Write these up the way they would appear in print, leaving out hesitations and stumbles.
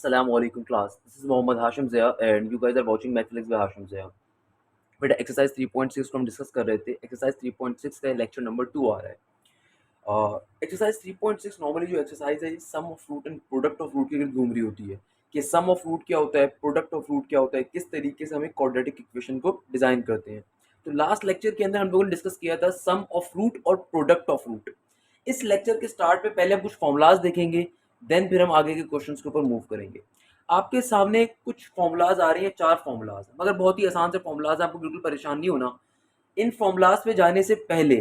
Assalamualaikum class. This is Mohammad Hashim Zia and you guys are watching Netflix by Hashim Zia. बेटा exercise 3.6 को हम discuss कर रहे थे। एक्सरसाइज 3.6 का लेक्चर नंबर 2 आ रहा है। एक्सरसाइज 3.6 नॉर्मली जो एक्सरसाइज है sum of root and product of root की अगर घूम रही होती है कि सम ऑफ फ्रूट क्या होता है, प्रोडक्ट ऑफ फ्रूट क्या होता है, किस तरीके से हम एक क्वाड्रेटिक इक्वेशन को डिजाइन करते हैं। तो लास्ट लेक्चर के अंदर हम लोगों ने डिस्कस किया था सम ऑफ फ्रूट और प्रोडक्ट ऑफ फ्रूट। इस लेक्चर के स्टार्ट पे पहले हम कुछ फॉर्मूलाज देखेंगे, देन फिर हम आगे के क्वेश्चंस के ऊपर मूव करेंगे। आपके सामने कुछ फॉर्मूलाज आ रहे हैं, 4 फॉर्मूलाज, मगर बहुत ही आसान से फॉर्मूलाज, आपको बिल्कुल परेशान नहीं होना। इन फॉर्मूलाज पे जाने से पहले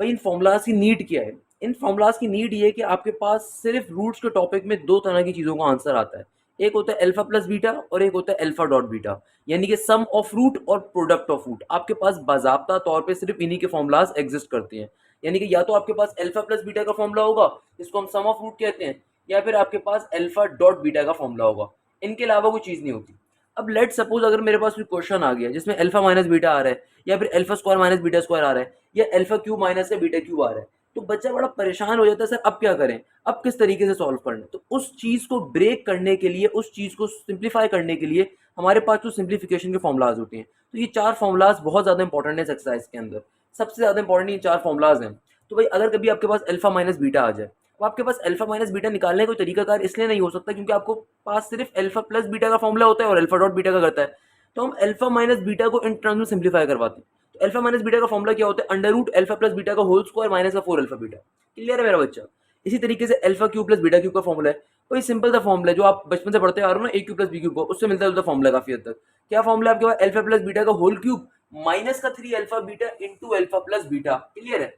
भाई इन फॉर्मूलाज की नीड क्या है? इन फॉर्मूलाज की नीड ये है कि आपके पास सिर्फ रूट्स के टॉपिक में 2 तरह की चीज़ों का आंसर आता है। एक होता है अल्फा प्लस बीटा और एक होता है अल्फा डॉट बीटा, यानी कि सम ऑफ रूट और प्रोडक्ट ऑफ रूट। आपके पास बाज़ाब्ता तौर पे सिर्फ इन्हीं के फॉर्मूलाज एग्जिस्ट करते हैं, यानी कि या तो आपके पास अल्फा प्लस बीटा का फॉर्मूला होगा जिसको हम सम ऑफ रूट कहते हैं, या फिर आपके पास अल्फा डॉट बीटा का फॉर्मूला होगा। इनके अलावा कोई चीज़ नहीं होती। अब लेट सपोज अगर मेरे पास कोई क्वेश्चन आ गया जिसमें अल्फा माइनस बीटा आ रहा है, या फिर alpha square minus beta square आ रहा है, या अल्फा क्यूब माइनस का बीटा क्यूब आ रहा है, तो बच्चा बड़ा परेशान हो जाता है, सर अब क्या करें, अब किस तरीके से सॉल्व करना है। तो उस चीज़ को ब्रेक करने के लिए, उस चीज़ को सिंप्लीफाई करने के लिए हमारे पास जो सिंप्लीफिकेशन के फॉर्मूलाज होते हैं, तो ये 4 फॉर्मूलाज बहुत ज़्यादा इंपॉर्टेंट है इस एक्सरसाइज के अंदर। सबसे ज़्यादा इंपॉर्टेंट ये 4 फॉर्मूलाज हैं। तो भाई अगर कभी आपके पास अल्फा माइनस बीटा आ जाए, तो आपके पास अल्फा माइनस बीटा निकालने का कोई तरीकाकार इसलिए नहीं हो सकता क्योंकि आपको पास सिर्फ अल्फा प्लस बीटा का फॉर्मूला होता है और अल्फा डॉट बीटा का करता है। तो हम अल्फा माइनस बीटा को इन टर्म्स में सिंप्लीफाई करवाते हैं। तो अल्फा माइनस बीटा का फॉर्मूला क्या होता है? Under root alpha plus beta का होल स्क्वायर माइनस का 4 अल्फा बीटा। क्लियर है मेरा बच्चा? इसी तरीके से alpha cube plus beta cube का फॉर्मूला है, वही सिंपल सा फॉर्मूला है जो आप बचपन से पढ़ते आ रहे हो ना, ए क्यूब प्लस बी क्यूब को, उससे मिलता जुलता फॉर्मूला काफी हद तक। क्या फॉर्मूला आपके पास? अल्फा प्लस बीटा का होल क्यूब माइनस का 3 alpha beta into alpha plus beta. Clear है?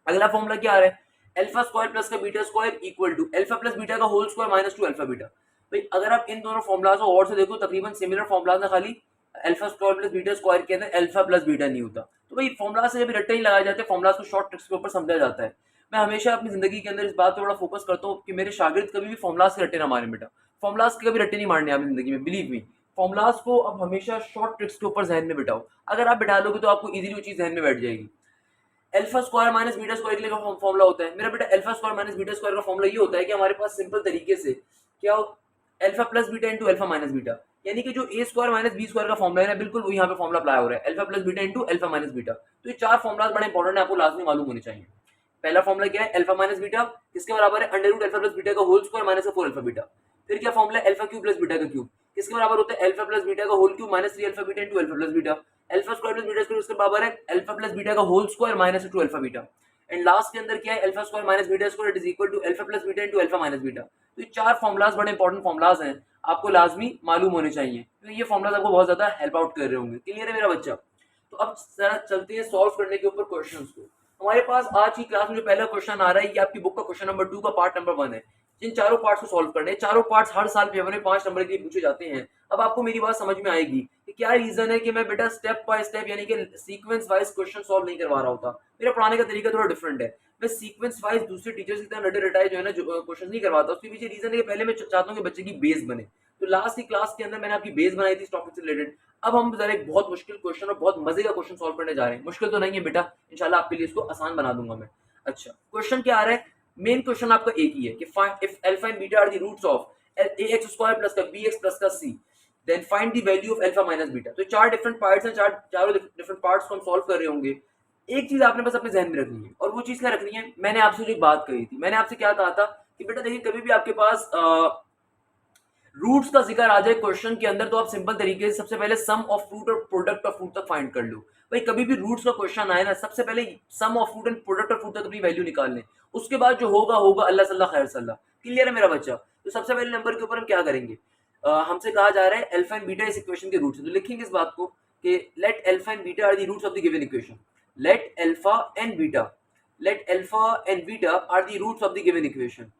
अगला फॉर्मूला क्या आ रहा है? अल्फा स्क्वायर प्लस का beta square equal to alpha plus beta का whole square minus 2 alpha beta. भाई अगर आप इन दोनों फॉर्मुलाज को और से देखो, तकरीबन सिमिलर फॉर्मुलाज ना, खाली alpha square plus beta square के अंदर अल्फा प्लस बीटा नहीं होता। तो भाई फॉर्मुला से जब रट्टे ही लगाए जाते हैं, फॉर्मुलाज को शॉर्ट ट्रिक्स के ऊपर समझा जाता है। मैं हमेशा अपनी जिंदगी के अंदर इस बात पर बड़ा फोकस करता हूँ कि मेरे शागिर्द कभी भी फॉर्मुलाज के रट्टे ना मारे बेटा। फॉर्मुलाज के कभी रट्टे नहीं मारने आपकी जिंदगी में, बिलीव मी। फॉर्मुलाज को अब हमेशा शॉर्ट ट्रिक्स के ऊपर जहन में बिठाओ। अगर आप बिठा लोगे तो आपको इजीली वो चीज जहन में बैठ जाएगी। Alpha square minus beta square के लिए फॉर्मूला होता है मेरा बेटा, alpha square minus beta square का फॉर्मूला ये होता है कि हमारे पास सिंपल तरीके से क्या हो, alpha plus beta into alpha minus beta, यानी कि जो ए स्क्वायर माइनस बी स्क्वायर का फॉर्मूला है ना, बिल्कुल वही यहाँ पे फॉर्मूला अप्लाई हो रहा है, alpha plus beta into alpha minus beta. तो ये 4 फॉर्मुलाज बड़े इंपॉर्टेंट है, आपको लाजमी मालूम होने चाहिए। पहला फॉर्मूला क्या है? अल्फा माइनस बीटा किसके बराबर है? Under root alpha plus beta का whole square minus 4 alpha beta. फिर क्या फॉर्मूला है? अल्फा क्यूब प्लस बीटा का क्यूब किसके बराबर होता है? अल्फा प्लस बीटा का whole cube minus 3 alpha beta into alpha plus beta. Alpha square plus beta square उसके बराबर है अल्फा प्लस बीटा का whole square minus 2 alpha beta. And last के अंदर क्या है? Alpha square minus beta square is equal to alpha plus beta into alpha minus beta. तो ये 4 फॉर्मुलाज बड़े इंपॉर्टेंट फॉर्मुलाज हैं, आपको लाजमी मालूम होने चाहिए, तो ये फॉर्मुलाज आपको बहुत ज्यादा हेल्प आउट कर रहे होंगे। क्लियर है मेरा बच्चा? तो अब जरा चलते हैं सॉल्व करने के ऊपर क्वेश्चंस को। हमारे पास आज की क्लास में जो पहला क्वेश्चन आ रहा है, ये आपकी बुक का क्वेश्चन नंबर 2 का पार्ट नंबर 1 है। जिन चारों पार्ट्स को सॉल्व करने हैं, चारों पार्ट्स हर साल पेपर में 5 नंबर के लिए पूछे जाते हैं। अब आपको मेरी बात समझ में आएगी कि क्या रीजन है कि मैं बेटा स्टेप बाय स्टेप यानी कि सीक्वेंस वाइज क्वेश्चन सॉल्व नहीं करवा रहा होता। मेरा पढ़ाने का तरीका थोड़ा डिफरेंट है, मैं सीक्वेंस वाइज दूसरे टीचर्स की तरह रटे रटाए जो है ना क्वेश्चन नहीं करवाता। उसके पीछे रीजन है कि पहले मैं चाहता हूँ कि बच्चे की बेस बने। तो लास्ट की क्लास के अंदर मैंने आपकी बेस बनाई थी इस टॉपिक से रिलेटेड। अब हम जरा एक बहुत मुश्किल क्वेश्चन और बहुत मजे का क्वेश्चन सॉल्व करने जा रहे हैं। मुश्किल तो नहीं है बेटा, इंशाल्लाह आपके लिए इसको आसान बना दूंगा मैं। अच्छा क्वेश्चन क्या आ रहा है? मेन क्वेश्चन आपका एक ही है कि if alpha and beta are the roots of ax square plus का bx प्लस का c, then find the value of alpha minus beta. तो 4 डिफरेंट पार्ट्स हैं, चारों डिफरेंट पार्ट्स को हम सॉल्व कर रहे होंगे। एक चीज आपने बस अपने जहन में रखनी है, और वो चीज क्या रखनी है, मैंने आपसे जो एक बात कही थी, मैंने आपसे क्या कहा था कि बेटा देखिए कभी भी आपके पास रूट्स का जिक्र आ जाए क्वेश्चन के अंदर, तो आप सिंपल तरीके से सबसे पहले सम ऑफ फ्रूट और प्रोडक्ट ऑफ फ्रूट तक फाइंड कर लो। भाई कभी भी रूट्स का क्वेश्चन आए ना, सबसे पहले sum of root and product of fruit तक अपनी वैल्यू निकाल लें, उसके बाद जो होगा होगा, अल्लाह सल्ला खैर सल्ला। क्लियर है मेरा बच्चा? तो सबसे पहले नंबर के ऊपर हम क्या करेंगे, हमसे कहा जा रहा है अल्फा एंड बीटा इस इक्वेशन के रूट्स है, तो लिखेंगे इस बात को कि let alpha and beta are the roots of the given equation. Let alpha and beta, let alpha and beta are the roots of the given equation.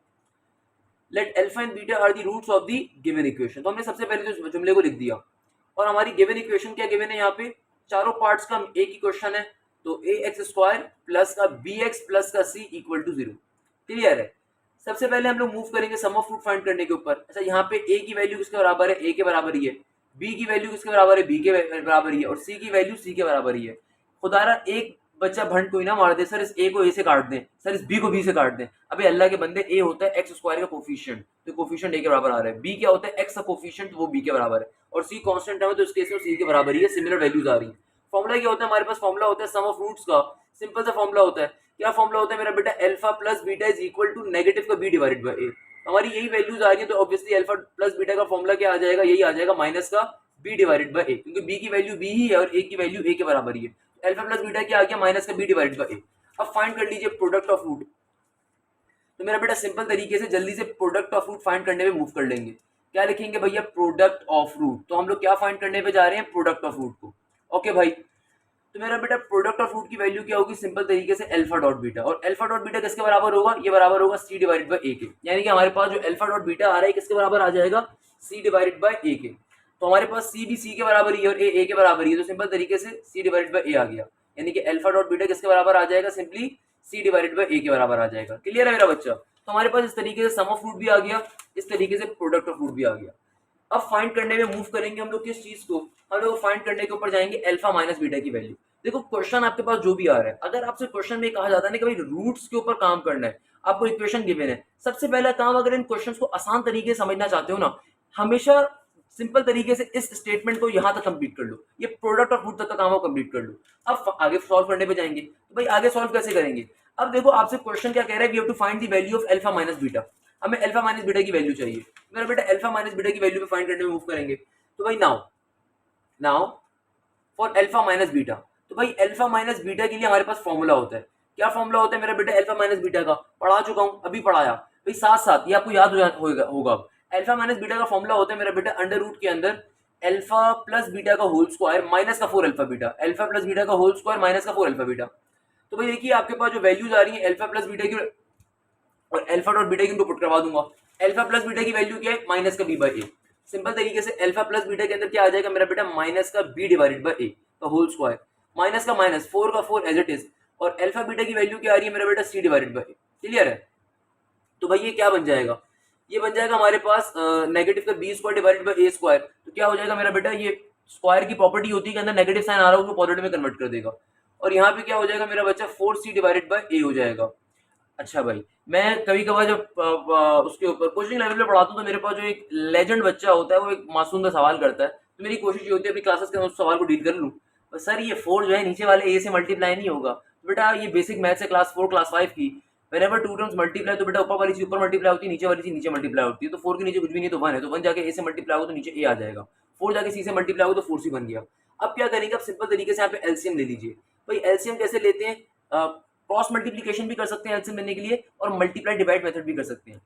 Let alpha and beta are the roots of the given equation. तो हमने सबसे पहले तो जुमले को लिख दिया, और हमारी गिवन इक्वेशन क्या गिवन है यहाँ पे, चारों पार्ट्स का एक ही क्वेश्चन है, तो ए एक्स स्क्वायर प्लस का बी एक्स प्लस का सी इक्वल टू 0। क्लियर है? सबसे पहले हम लोग मूव करेंगे सम ऑफ फ्रूट फाइंड करने के ऊपर। अच्छा, यहाँ पे ए की वैल्यू किसके बराबर है, ए के बराबर ही है। बी की वैल्यू किसके बराबर है, बी के बराबर ही है। और सी की वैल्यू सी के बराबर ही है। खुदारा एक बच्चा भंड कोई ना मार दे, सर इस ए को ए से काट दें, सर इस बी को बी से काट दें। अबे अल्लाह के बंदे, ए होता है एक्स स्क्वायर का कोफिशिएंट, तो कोफिशिएंट ए के बराबर आ रहा है। बी क्या होता है, एक्स का कोफिशिएंट, तो वो बी के बराबर है। और सी कांस्टेंट है, तो इस केस में सी के बराबर ही है। सिमिलर वैल्यूज आ रही है। फॉर्मूला क्या होता है हमारे पास, फॉर्मूला होता है सम ऑफ रूट्स का। सिंपल सा फॉर्मूला होता है। क्या फॉर्मूला होता है मेरा बेटा, alpha plus beta is equal to negative का बी डिवाइडेड बाय ए। हमारी यही वैल्यूज आ रही है, तो ऑब्वियसली अल्फा प्लस बीटा का फॉर्मूला क्या आ जाएगा, यही आ जाएगा माइनस का बी डिवाइडेड बाय ए, क्योंकि बी की वैल्यू बी ही है और ए की वैल्यू ए के बराबर ही है। अल्फा प्लस बीटा क्या आ गया, माइनस का बी डिवाइडेड बाय ए। अब फाइंड कर लीजिए प्रोडक्ट ऑफ रूट। तो मेरा बेटा सिंपल तरीके से जल्दी से प्रोडक्ट ऑफ रूट फाइंड करने में मूव कर लेंगे। क्या लिखेंगे भैया, प्रोडक्ट ऑफ रूट। तो हम लोग क्या फाइंड करने पे जा रहे हैं, प्रोडक्ट ऑफ रूट को। ओके भाई, तो मेरा बेटा प्रोडक्ट ऑफ रूट की वैल्यू क्या होगी, सिंपल तरीके से अल्फा डॉट बीटा। और अल्फा डॉट बीटा किसके बराबर होगा, ये बराबर होगा सी डिवाइडेड बाय ए के। यानी कि हमारे पास जो अल्फा डॉट बीटा आ रहा है किसके बराबर आ जाएगा, सी डिवाइडेड बाय ए के। तो हमारे पास सी भी सी के बराबर ही है और ए के बराबर ही है, तो सिंपल तरीके से सी डिवाइडेड बाय ए आ गया। यानी कि अल्फा डॉट बीटा किसके बराबर आ जाएगा, सिंपली सी डिवाइडेड बाय ए के बराबर आ जाएगा। क्लियर है मेरा बच्चा? तो हमारे पास इस तरीके से सम ऑफ रूट भी आ गया, इस तरीके से प्रोडक्ट ऑफ रूट भी आ गया। अब फाइंड करने में मूव करेंगे हम लोग किस चीज को, हम लोग फाइंड करने के ऊपर जाएंगे अल्फा माइनस बीटा की वैल्यू। देखो क्वेश्चन आपके पास जो भी आ रहा है, अगर आपसे क्वेश्चन में कहा जाता है ना कि भाई रूट्स के ऊपर काम करना है, आपको इक्वेशन गिवन है, सबसे पहला काम, अगर इन क्वेश्चंस को आसान तरीके से समझना चाहते हो ना, हमेशा सिंपल तरीके से इस स्टेटमेंट को यहां तक कंप्लीट कर लो, ये प्रोडक्ट ऑफ रूट तक का काम आप कंप्लीट कर लो। अब आगे सॉल्व करने पे जाएंगे, तो भाई आगे सॉल्व कैसे करेंगे। अब देखो आपसे क्वेश्चन क्या कह रहा है, we have to find the value of alpha minus beta. हमें अल्फा माइनस बीटा की वैल्यू चाहिए। मेरा बेटा अल्फा माइनस बीटा की वैल्यू पे फाइंड करने में मूव करेंगे। तो भाई now now for alpha minus beta, तो भाई अल्फा माइनस बीटा के लिए हमारे पास फॉर्मूला होता है। क्या फॉर्मूला होता है मेरा बेटा अल्फा माइनस बीटा का, पढ़ा चुका हूं, अभी पढ़ाया भाई, साथ साथ ये आपको याद होगा। अल्फा माइनस बीटा का फॉर्मूला होता है मेरा बेटा अंडर रूट के अंदर अल्फा प्लस बीटा का होल स्क्वायर माइनस का 4 alpha beta, alpha plus beta का होल स्क्वायर माइनस का 4 अल्फा बीटा। तो भाई देखिए आपके पास जो वैल्यूज आ रही है अल्फा प्लस बीटा की और अल्फा डॉट बीटा की, इनको पुट करवा दूंगा। अल्फा प्लस बीटा की वैल्यू क्या है, माइनस का बी बाई ए। सिंपल तरीके से अल्फा प्लस बीटा के अंदर क्या आ जाएगा मेरा बेटा, माइनस का बी डिवाइडेड बाई ए का होल स्क्वायर, माइनस का माइनस, 4 का 4 एज इट इज। और अल्फा बीटा की वैल्यू क्या आ रही है मेरा बेटा, c divided by A. Clear है? तो भाई ये क्या बन जाएगा, ये बन जाएगा हमारे पास नेगेटिव का B square divided by A square. तो क्या हो जाएगा मेरा बेटा, ये स्क्वायर की प्रॉपर्टी होती है कि अंदर नेगेटिव साइन आ रहा हो तो पॉजिटिव में कन्वर्ट कर देगा। और यहाँ पे क्या हो जाएगा मेरा बच्चा, 4c डिवाइडेड बाई ए हो जाएगा। अच्छा भाई, मैं कभी कभार जब उसके ऊपर कोचिंग लेवल पे पढ़ाता हूँ, तो मेरे पास जो एक लेजेंड बच्चा होता है वो एक मासूम सा सवाल करता है, तो मेरी कोशिश ये होती है अपनी क्लासेस के अंदर उस सवाल को डील कर लूँ। सर ये 4 जो है नीचे वाले ए से मल्टीप्लाई नहीं होगा। तो बेटा ये बेसिक मैथ्स है क्लास 4 क्लास 5 की। whenever टू टर्म्स मल्टीप्लाई, तो बेटा ऊपर वाली चीज ऊपर मल्टीप्लाई होती है, नीचे वाली चीज नीचे मल्टीप्लाई होती है। तो 4 के नीचे कुछ भी नहीं, तो 1 है, तो 1 जाके ए से मल्टीप्लाई हो तो नीचे ए आ जाएगा। 4 जाके सी से मल्टीप्लाई हो तो 4c बन गया। अब क्या करेंगे, अब सिंपल तरीके से यहाँ पे एलसीएम ले लीजिए। भाई एलसीएम कैसे लेते हैं, क्रॉस मल्टीप्लिकेशन भी कर सकते हैं एलसीएम लेने के लिए, और मल्टीप्लाई डिवाइड मेथड भी कर सकते हैं।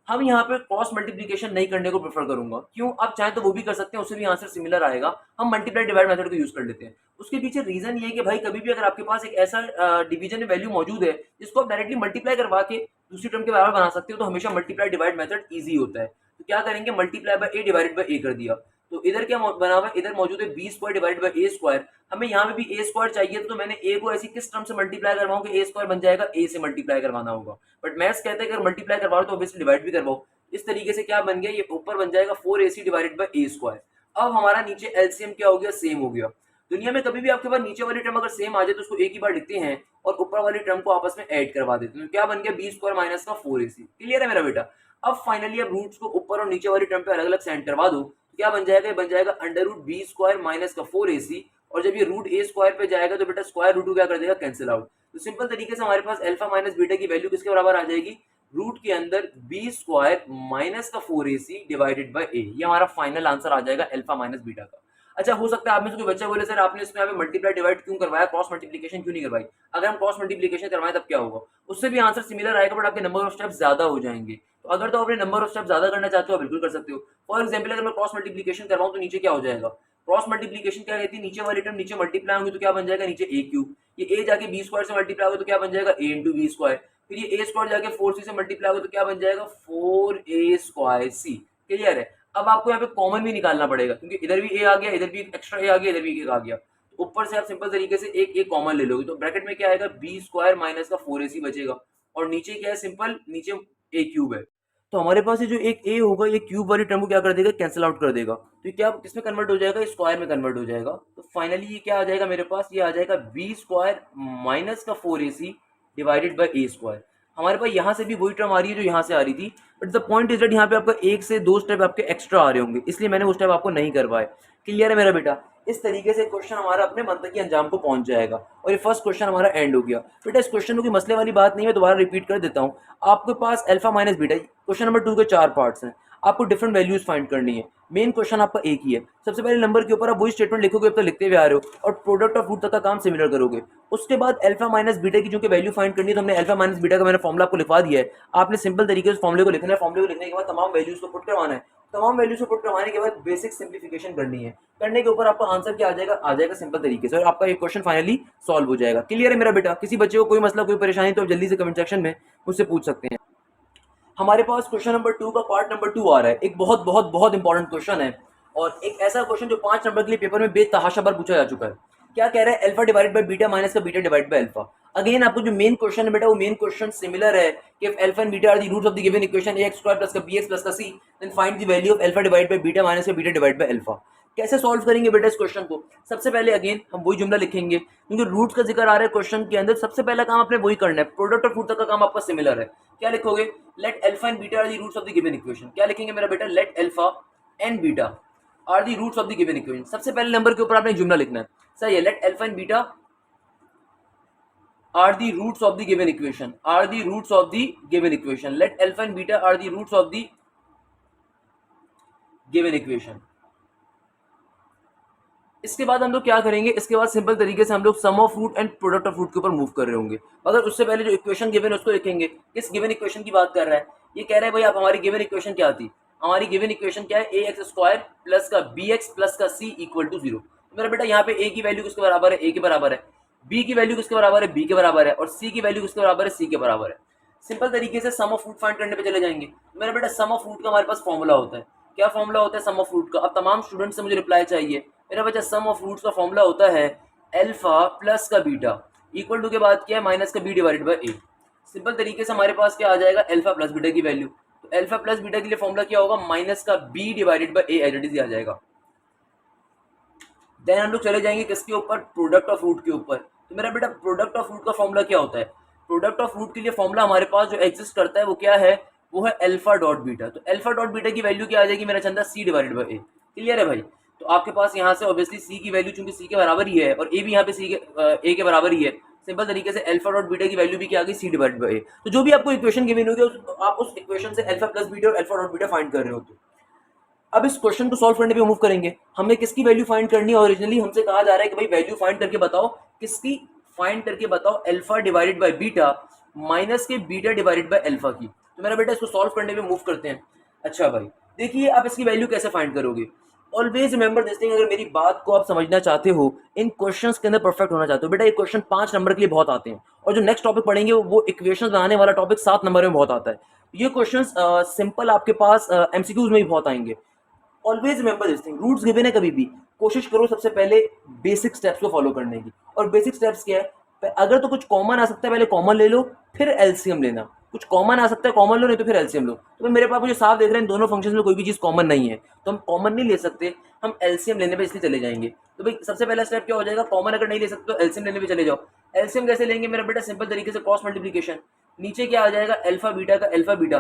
हम यहाँ पे क्रॉस मल्टीप्लिकेशन नहीं करने को प्रेफर करूंगा। क्यों, आप चाहे तो वो भी कर सकते हैं, उससे भी आंसर सिमिलर आएगा। हम मल्टीप्लाई डिवाइड मेथड को यूज कर लेते हैं। उसके पीछे रीजन ये है कि भाई कभी भी अगर आपके पास एक ऐसा डिवीजन में वैल्यू मौजूद है जिसको आप डायरेक्टली मल्टीप्लाई करवा के दूसरी टर्म के बराबर बना सकते हो, तो हमेशा मल्टीप्लाई डिवाइड मेथड ईजी होता है। तो क्या करेंगे, multiply by A divided by A कर दिया। तो इधर क्या बना हुआ है, इधर मौजूद है b square divided by A square. हमें यहाँ पे भी ए स्क्वायर चाहिए, तो मैंने ए को ऐसी किस टर्म से मल्टीप्लाई करवाऊं कि ए स्क्वायर बन जाएगा, ए से मल्टीप्लाई करवाना होगा। बट मैथ्स कहते हैं अगर मल्टीप्लाई करवाओ तो ऑब्वियसली डिवाइड भी करवाओ। इस तरीके से क्या बन गया, ये ऊपर बन जाएगा 4ac divided by A square. अब हमारा नीचे एलसीएम क्या हो गया, सेम हो गया। दुनिया में कभी भी आपके पास नीचे वाली टर्म अगर सेम आ जाए तो उसको एक ही बार लिखते हैं और ऊपर वाली टर्म को आपस में ऐड करवा देते हैं। तो क्या बन गया, बी स्क्वायर माइनस का 4ac। क्लियर है मेरा बेटा? अब फाइनली अब रूट्स को ऊपर और नीचे वाली टर्म पे अलग अलग साइन करवा दो, तो क्या बन जाएगा, बन जाएगा under root b square minus का 4ac और जब ये रूट ए स्क्वायर पे जाएगा तो बेटा स्क्वायर रूट क्या कर देगा, कैंसिल आउट। तो सिंपल तरीके से हमारे पास अल्फा माइनस बीटा की वैल्यू किसके बराबर आ जाएगी, रूट के अंदर बी स्क्वायर माइनस का 4ac डिवाइडेड बाय ए। ये हमारा फाइनल आंसर आ जाएगा अल्फा माइनस बीटा का। अच्छा, हो सकता है आप में से कोई बच्चा बोले सर आपने इसमें यहाँ पे मल्टीप्लाई डिवाइड क्यों करवाया, क्रॉस मल्टीप्लिकेशन क्यों नहीं करवाई। अगर हम क्रॉस मल्टीप्लिकेशन करवाएं तब क्या होगा, उससे भी आंसर सिमिलर आएगा बट आपके नंबर ऑफ स्टेप्स ज्यादा हो जाएंगे। तो अगर तो अपने नंबर ऑफ स्टेप ज्यादा करना चाहते हो बिल्कुल कर सकते हो। फॉर एग्जाम्पल अगर मैं क्रॉस मल्टीप्लिकेशन करवाऊं तो नीचे क्या हो जाएगा, क्रॉस मल्टीप्लिकेशन क्या रहती है, नीचे वाली टर्म नीचे मल्टीप्लाई होंगे तो क्या बन जाएगा, नीचे ए क्यूब। ये ए जाके बी स्क्वायर से मल्टीप्लाई होगा तो क्या बन जाएगा, ए इंटू बी स्क्वायर। फिर ये ए स्क्वायर जाके 4c से मल्टीप्लाई होगा तो क्या बन जाएगा, 4a स्क्वायर सी। क्लियर है। अब आपको यहाँ पे कॉमन भी निकालना पड़ेगा क्योंकि इधर भी ए आ गया, इधर भी एक्स्ट्रा ए आ गया, इधर भी एक आ गया। तो ऊपर से आप सिंपल तरीके से एक ए कॉमन ले लोगे तो ब्रैकेट में क्या आएगा, बी स्क्वायर माइनस का 4ac बचेगा। और नीचे क्या है, सिंपल नीचे ए क्यूब है। तो हमारे पास ये जो एक ए होगा ये क्यूब वाली टर्म को क्या कर देगा, कैंसिल आउट कर देगा। तो ये क्या किसमें कन्वर्ट हो जाएगा, स्क्वायर में कन्वर्ट हो जाएगा। तो फाइनली ये क्या आ जाएगा मेरे पास, ये आ जाएगा बी स्क्वायर माइनस का 4ac divided by A square. हमारे पास यहाँ से भी वही टर्म आ रही है जो यहाँ से आ रही थी, but the point is that यहाँ पे आपका एक से दो स्टेप आपके एक्स्ट्रा आ रहे होंगे, इसलिए मैंने वो स्टेप आपको नहीं करवाए। क्लियर है मेरा बेटा। इस तरीके से क्वेश्चन हमारा अपने मंतकी अंजाम को पहुंच जाएगा और ये फर्स्ट क्वेश्चन हमारा एंड हो गया। बेटा इस क्वेश्चन की मसले वाली बात नहीं है, दोबारा रिपीट कर देता हूँ। आपके पास alpha minus beta, question number 2 के 4 पार्ट्स हैं, आपको डिफरेंट वैल्यूज फाइंड करनी है। मेन क्वेश्चन आपका एक ही है, सबसे पहले नंबर के ऊपर आप वही स्टेटमेंट लिखोगे अब तक लिखते हुए आ रहे हो और प्रोडक्ट ऑफ रूट तक का काम सिमिलर करोगे। उसके बाद अल्फा माइनस बीटा की जो कि वैल्यू फाइंड करनी है तो हमने अल्फा माइनस बीटा का मैंने फॉर्मुला आपको लिखवा दिया है। आपने सिंपल तरीके से फॉर्मुले को लिखना है, फॉर्मुले को लिखने के बाद तमाम वैल्यूज को पुट करवाना है। तमाम वैल्यूज को पुट करवाने के बाद बेसिक सिंप्लीफिकेशन करनी है, करने के ऊपर आपका आंसर क्या आ जाएगा सिंपल तरीके से और आपका ये क्वेश्चन फाइनली सॉल्व हो जाएगा। क्लियर है मेरा बेटा। किसी बच्चे को कोई मसला कोई परेशानी तो आप जल्दी से कमेंट सेक्शन में मुझसे पूछ सकते हैं। हमारे पास क्वेश्चन नंबर 2 का पार्ट नंबर 2 आ रहा है। एक बहुत बहुत बहुत इंपॉर्टेंट क्वेश्चन है और एक ऐसा क्वेश्चन जो 5 नंबर के लिए पेपर में बेतहाशा बार पूछा जा चुका है। क्या कह रहा है, alpha divided by beta minus का beta divided by alpha. Again आपको जो मेन क्वेश्चन है बेटा वो मेन क्वेश्चन सिमिलर है कि if alpha and beta are the roots of the given equation ax square plus का bx प्लस का c then find the value of alpha divided by beta minus का beta divided by alpha. कैसे solve करेंगे बेटा इस question को, सबसे पहले अगेन हम वही जुमला लिखेंगे क्योंकि रूट्स का जिक्र आ रहा है क्वेश्चन के अंदर। सबसे पहला काम आपने वही करना है, प्रोडक्ट ऑफ रूट तक का काम आपका सिमिलर है। क्या लिखोगे, let alpha and beta are the roots of the given equation. क्या लिखेंगे मेरा बेटा, let alpha and beta are the roots of the given equation. सबसे पहले नंबर के ऊपर आपने जुमला लिखना है, सही है, late alpha and beta are the roots of the given equation, are the roots of the given equation, let alpha and beta are the roots of the given equation। इसके बाद हम लोग क्या करेंगे, इसके बाद सिंपल तरीके से हम लोग sum of root and product of root के ऊपर मूव कर रहे होंगे। मगर उससे पहले जो इक्वेशन गिवन है उसको लिखेंगे। किस गिवन इक्वेशन की बात कर रहा है, ये कह रहा है भाई आप हमारी गिवन इक्वेशन क्या थी, हमारी गिवन इक्वेशन क्या है, ए एक्स स्क्वायर प्लस का बी एक्स प्लस का सी इक्वल टू 0। तो मेरा बेटा यहाँ पे ए की वैल्यू किसके बराबर है, ए के बराबर है, बी की वैल्यू किसके बराबर है, बी के बराबर है, और सी की वैल्यू किसके बराबर है, सी के बराबर है। सिंपल तरीके से सम ऑफ रूट फाइंड करने पे चले जाएंगे। मेरा बेटा सम ऑफ रूट का हमारे पास फॉर्मूला होता है। क्या फॉर्मूला होता है सम ऑफ रूट का, अब तमाम स्टूडेंट से मुझे रिप्लाई चाहिए। मेरा बच्चा सम ऑफ रूट्स का फॉर्मूला होता है अल्फा प्लस का बीटा इक्वल टू के बाद क्या है, माइनस का B divided by A. Simple तरीके से हमारे पास क्या आ जाएगा, अल्फा प्लस बीटा की वैल्यू। तो अल्फा प्लस बीटा के लिए फॉर्मूला क्या होगा, माइनस का B divided by A as it is आ जाएगा। देन हम लोग चले जाएंगे किसके ऊपर, प्रोडक्ट ऑफ रूट के ऊपर। तो मेरा बेटा प्रोडक्ट ऑफ रूट का फॉर्मूला क्या होता है, प्रोडक्ट ऑफ रूट के लिए फॉर्मूला हमारे पास जो एग्जिस्ट करता है वो क्या है, वो है अल्फा डॉट बीटा। तो अल्फा डॉट बीटा की वैल्यू क्या आ जाएगी मेरा चंदा, c divided by a. Clear है भाई। तो आपके पास यहाँ से ऑब्वियसली सी की वैल्यू चूंकि सी के बराबर ही है और ए भी यहाँ पे सी के ए के बराबर ही है, सिंपल तरीके से अल्फा डॉट बीटा की वैल्यू भी क्या आ गई, सी डिवाइडेड बाय ए। तो जो भी आपको इक्वेशन गिवन होगी आप उस इक्वेशन से अल्फा प्लस बीटा और अल्फा डॉट बीटा फाइंड कर रहे हो। तो अब इस क्वेश्चन को सॉल्व करने पे मूव करेंगे। हमने किसकी वैल्यू फाइंड करनी है, ओरिजिनली हमसे कहा जा रहा है कि भाई वैल्यू फाइंड करके बताओ, किसकी फाइंड करके बताओ, alpha divided by beta minus के बीटा डिवाइडेड बाय अल्फा की। तो मेरा बेटा इसको सॉल्व करने पे मूव करते हैं। अच्छा भाई देखिए आप इसकी वैल्यू कैसे फाइंड करोगे, ऑलवेज रिमेंबर दिस थिंग। अगर मेरी बात को आप समझना चाहते हो, इन क्वेश्चंस के अंदर परफेक्ट होना चाहते हो, बेटा ये क्वेश्चन 5 नंबर के लिए बहुत आते हैं और जो नेक्स्ट टॉपिक पढ़ेंगे वो इक्वेशंस बनाने वाला टॉपिक 7 नंबर में बहुत आता है। ये क्वेश्चंस सिंपल आपके पास एमसीक्यूज में भी बहुत आएंगे। Always remember this thing, roots given है कभी भी कोशिश करो सबसे पहले बेसिक स्टेप्स को फॉलो करने की। और बेसिक स्टेप्स क्या है, अगर तो कुछ कॉमन आ सकता है पहले कॉमन ले लो फिर एलसीएम लेना, कुछ कॉमन आ सकता है कॉमन लो नहीं तो फिर एलसीएम लो। तो मेरे पास मुझे साफ देख रहे हैं दोनों फंक्शंस में कोई भी चीज़ कॉमन नहीं है तो हम कॉमन नहीं ले सकते, हम एलसीएम लेने पे इसलिए चले जाएंगे। तो भाई सबसे पहला स्टेप क्या हो जाएगा, कॉमन अगर नहीं ले सकते तो एलसीएम लेने पे चले जाओ। एलसीएम कैसे लेंगे मेरा बेटा, सिंपल तरीके से क्रॉस मल्टीप्लिकेशन। नीचे क्या आ जाएगा, अल्फा बीटा का अल्फा बीटा,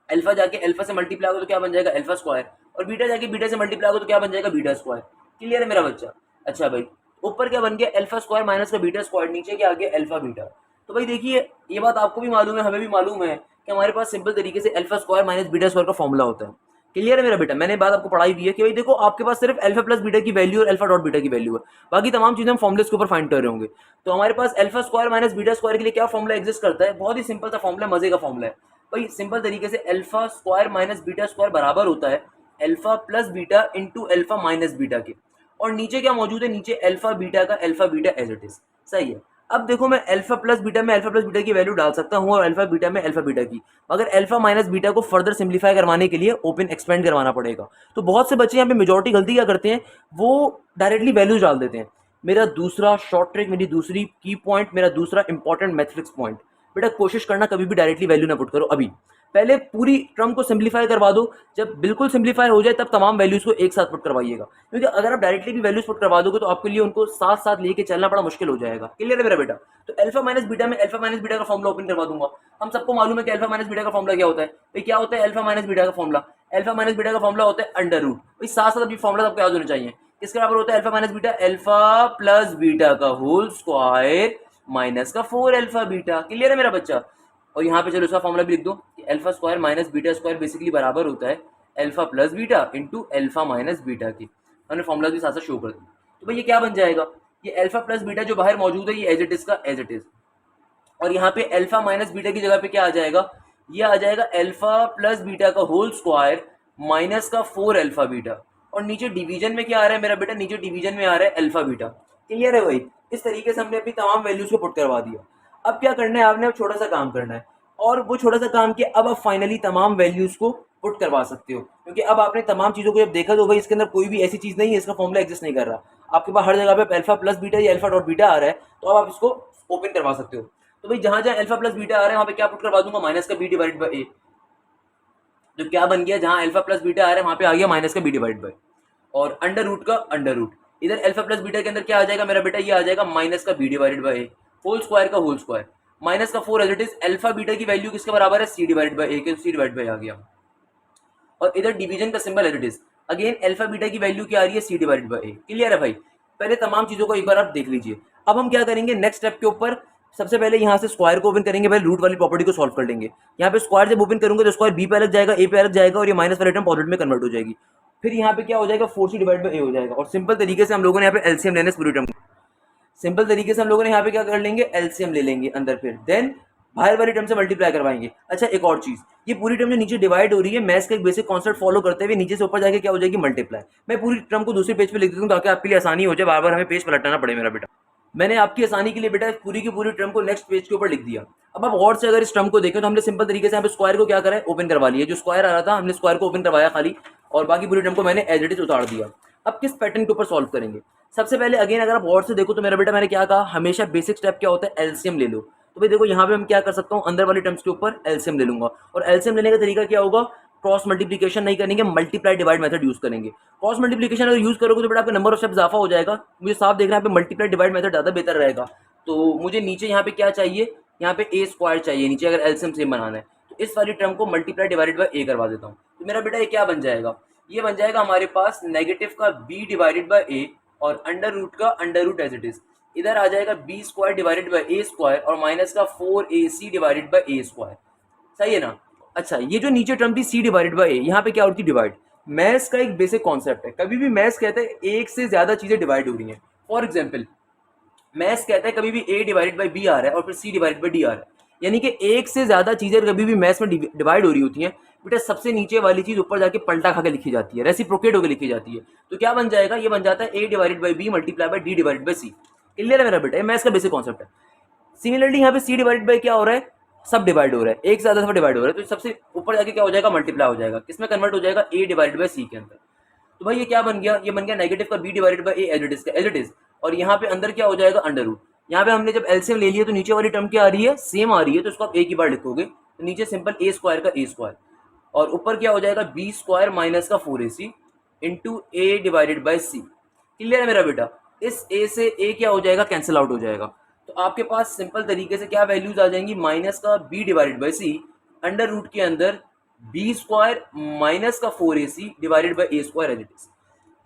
अल्फा जाके अल्फा से मल्टीप्लाई होगा तो क्या बन जाएगा अल्फा स्क्वायर, और बीटा जाके बीटा से मल्टीप्लाई होगा तो क्या बन जाएगा बीटा स्क्वायर। क्लियर है मेरा बच्चा। अच्छा भाई ऊपर क्या बन गया अल्फा स्क्वायर माइनस का बीटा स्क्वायर, नीचे क्या आ गया अल्फा बीटा। तो भाई देखिए ये बात आपको भी मालूम है, हमें भी मालूम है कि हमारे पास सिंपल तरीके से alpha square minus beta square का फॉर्मूला होता है। क्लियर है मेरा बेटा, मैंने बात आपको पढ़ाई भी है कि भाई देखो आपके पास सिर्फ अल्फा प्लस बीटा की वैल्यू और अल्फा डॉट बीटा की वैल्यू है, बाकी तमाम चीजें हम फॉर्मुले के ऊपर फाइंड कर रहे होंगे। तो हमारे पास alpha square minus beta square के लिए क्या फॉर्मुला एग्जिस्ट करता है, बहुत ही सिंपल सा फॉर्मुला, मजे का फॉर्मुला है भाई। सिंपल तरीके से alpha square minus beta square बराबर होता है alpha plus beta into alpha minus beta के, और नीचे क्या मौजूद है, नीचे अल्फा बीटा का alpha beta as it is. सही है। अब देखो मैं अल्फा प्लस बीटा में अल्फा प्लस बीटा की वैल्यू डाल सकता हूं और अल्फा बीटा में अल्फा बीटा की, मगर अल्फा माइनस बीटा को फर्दर सिंप्लीफाई करवाने के लिए ओपन एक्सपेंड करवाना पड़ेगा। तो बहुत से बच्चे यहाँ पे मेजॉरिटी गलती क्या करते हैं, वो डायरेक्टली वैल्यूज डाल देते हैं। मेरा दूसरा शॉर्ट ट्रिक, मेरी दूसरी की पॉइंट, मेरा दूसरा इंपॉर्टेंट मैथमेटिक्स पॉइंट, बेटा कोशिश करना कभी भी डायरेक्टली वैल्यू ना पुट करो। अभी पहले पूरी टर्म को सिंप्लीफाई करवा दो, जब बिल्कुल सिंप्लीफाई हो जाए तब तमाम वैल्यूज को एक साथ पुट करवाइएगा, क्योंकि अगर आप डायरेक्टली भी वैल्यूज पुट करवा दोगे तो आपके लिए उनको साथ साथ लेके चलना बड़ा मुश्किल हो जाएगा। क्लियर है मेरा बेटा। तो अल्फा माइनस बीटा में अल्फा माइनस बीटा का फॉर्मुला ओपन करवा दूंगा। हम सबको मालूम है कि अल्फा माइनस बीटा का फॉर्मुला क्या होता है भाई, क्या होता है अल्फा माइनस बीटा का फॉर्मुला, अल्फा माइनस बीटा का फॉर्मुला होता है अंडर रूट। भाई साथ साथ अभी फॉर्मुला आपको याद होना चाहिए, किसके बराबर होता है alpha minus beta, alpha plus beta का होल स्क्वायर माइनस का 4 अल्फा बीटा। क्लियर है मेरा बच्चा। और यहाँ पे चलो इसका फॉर्मुला भी लिख दो कि alpha square minus beta square basically बराबर होता है alpha plus beta into alpha minus beta की। हमने फॉर्मुला भी साथ साथ शो कर दी। तो भाई ये क्या बन जाएगा, ये अल्फा प्लस बीटा जो बाहर मौजूद है ये एज इट इज का एज इट इज, और यहाँ पे अल्फा माइनस बीटा की जगह पे क्या आ जाएगा, ये आ जाएगा अल्फा प्लस बीटा का होल स्क्वायर माइनस का 4 अल्फा बीटा, और नीचे डिवीजन में क्या आ रहा है मेरा बेटा, नीचे डिवीजन में आ रहा है अल्फा बीटा। क्लियर है भाई। इस तरीके से हमने अपनी तमाम वैल्यूज को पुट करवा दिया। अब क्या करना है आपने, अब छोटा सा काम करना है, और वो छोटा सा काम किया, अब आप फाइनली तमाम वैल्यूज को पुट करवा सकते हो, क्योंकि अब आपने तमाम चीजों को जब देखा तो भाई इसके अंदर कोई भी ऐसी चीज नहीं है, इसका फॉर्मुला एग्जिस्ट नहीं कर रहा, आपके पास हर जगह पे अल्फा प्लस बीटा या अल्फा डॉट बीटा आ रहा है, तो अब आप इसको ओपन करवा सकते हो। तो भाई जहां जहां अल्फा प्लस बीटा आ रहा है वहां पे क्या पुट करवा दूंगा, माइनस का बी डिवाइड बाई ए। तो क्या बन गया, जहां अल्फा प्लस बीटा आ रहा है वहां पे आ गया माइनस का बी डिवाइड बाई, और अंडर रूट का अंडर रूट, इधर अल्फा प्लस बीटा के अंदर क्या आ जाएगा मेरा बेटा, ये आ जाएगा माइनस का B divided by a, whole square का होल स्क्वायर, माइनस का 4 as it is, alpha beta की वैल्यू किसके बराबर है, सी डिवाइड बाई ए के, सी डिवाइड बाई आ गया, और इधर डिवीजन का symbol as it is, again alpha beta की वैल्यू क्या आ रही है, c divided by A. Clear है भाई। पहले तमाम चीजों को एक बार आप देख लीजिए। अब हम क्या करेंगे नेक्स्ट स्टेप के ऊपर, सबसे पहले यहाँ से स्क्वायर को ओपन करेंगे, पहले रूट वाली प्रॉपर्टी को सॉल्व कर लेंगे। यहाँ पे स्क्वायर जब ओपन करूंगे तो स्क्वायर बी पे अलग जाएगा, ए पे अलग जाएगा, और ये माइनस वाला टर्म पॉजिटिव में कन्वर्ट हो जाएगी। फिर यहाँ पे क्या हो जाएगा, 4c डिवाइड बाई ए हो जाएगा, और सिंपल तरीके से हम लोगों ने यहाँ पे एलसीएम लेने पूरी टर्म, सिंपल तरीके से हम लोगों ने यहाँ पे क्या कर लेंगे, एलसीएम ले लेंगे अंदर, फिर देन बाहर वाली टर्म से मल्टीप्लाई करवाएंगे। अच्छा एक और चीज, ये पूरी टर्म जो नीचे डिवाइड हो रही है, मैथ्स का एक बेसिक कॉन्सेप्ट फॉलो करते हुए नीचे से ऊपर जाके क्या हो जाएगी, मल्टीप्लाई। मैं पूरी टर्म को दूसरे पेज पे लिख देता हूँ ताकि आपके लिए आसानी हो जाए, बार बार हमें पेज पलटना पड़े मेरा बेटा। मैंने आपकी आसानी के लिए बेटा पूरी की पूरी टर्म को नेक्स्ट पेज के ऊपर लिख दिया। अब आप गौर से अगर इस टर्म को देखें तो हमने सिंपल तरीके से यहाँ पे स्क्वायर को क्या करा है, ओपन करवा लिया, जो स्क्वायर आ रहा था हमने स्क्वायर को ओपन करवाया खाली, और बाकी पूरी टर्म को मैंने एज इट इज उतार दिया। अब किस पैटर्न के ऊपर सॉल्व करेंगे, सबसे पहले अगेन अगर आप गौर से देखो तो मेरा बेटा मैंने क्या कहा, हमेशा बेसिक स्टेप क्या होता है, एलसीएम ले लो। तो भाई देखो यहाँ पे हम क्या कर सकता हूँ, अंदर वाली टर्म्स के ऊपर एलसीएम ले लूंगा, और एलसीएम लेने का तरीका क्या होगा, क्रॉस मल्टीप्लिकेशन नहीं करेंगे, मल्टीप्लाई डिवाइड मेथड यूज करेंगे। क्रॉस मल्टीप्लिकेशन अगर यूज करोगे तो बेटा आपका नंबर ऑफ स्टेप इजाफा हो जाएगा, मुझे साफ देख रहा है यहाँ पे मल्टीप्लाई डिवाइड मेथड ज्यादा बेहतर रहेगा। तो मुझे नीचे यहाँ पे क्या चाहिए, यहाँ पे ए स्क्वायर चाहिए नीचे, अगर एलसीएम सेम बनाना है तो इस वाली टर्म को मल्टीप्लाई डिवाइडेड बाई ए करवा देता हूँ। तो मेरा बेटा ये क्या बन जाएगा, ये बन जाएगा हमारे पास नेगेटिव का बी डिवाइडेड बाई ए, और अंडर रूट का under root as it is, इधर आ जाएगा b square divided by A square, और माइनस का 4ac divided by A square. सही है ना। अच्छा ये जो नीचे टर्म थी सी डिवाइडेड बाई ए, यहाँ पे क्या होती है, डिवाइड। मैथ्स का एक बेसिक कॉन्सेप्ट है, कभी भी मैथ्स कहता है एक से ज्यादा चीजें डिवाइड हो रही हैं। फॉर एग्जाम्पल मैथ्स कहता है कभी भी a डिवाइडेड बाई बी आ रहा है और फिर c डिवाइडेड बाई डी आ रहा है, यानी कि एक से ज्यादा चीजें कभी भी मैथ्स में डिवाइड हो रही होती हैं, बेटा सबसे नीचे वाली चीज ऊपर जाके पलटा खा के लिखी जाती है, रेसिप्रोकेट होकर लिखी जाती है। तो क्या बन जाएगा, ये बन जाता है a divided by b multiply by d divided by c. Clear है मेरा बेटा, ये मैथ्स का बेसिक कॉन्सेप्ट है। सिमिलरली यहाँ पे c डिवाइडेड बाई क्या हो रहा है, सब डिवाइड हो रहा है, एक से ज्यादा सब डिवाइड हो रहा है, तो सबसे ऊपर जाके क्या हो जाएगा, मल्टीप्लाई हो जाएगा, किसमें कन्वर्ट हो जाएगा, a डिवाइडेड बाई सी के अंदर। तो भाई ये क्या बन गया, ये बन गया नेगेटिव का b divided by a as it is का एज इट इज, और यहाँ पे अंदर क्या हो जाएगा, अंडर रूट। यहाँ पे हमने जब एलसीएम ले लिया तो नीचे वाली टर्म क्या आ रही है, सेम आ रही है, तो इसको आप एक ही बार लिखोगे, तो नीचे सिंपल ए स्क्वायर का ए स्क्वायर, और ऊपर क्या हो जाएगा, बी स्क्वायर माइनस का 4ac into a divided by c. Clear है मेरा बेटा। इस ए से ए क्या हो जाएगा, कैंसिल आउट हो जाएगा, तो आपके पास सिंपल तरीके से क्या वैल्यूज आ जाएंगी, माइनस का B divided by c under root के अंदर बी स्क्वायर माइनस का 4ac divided by A square as it is.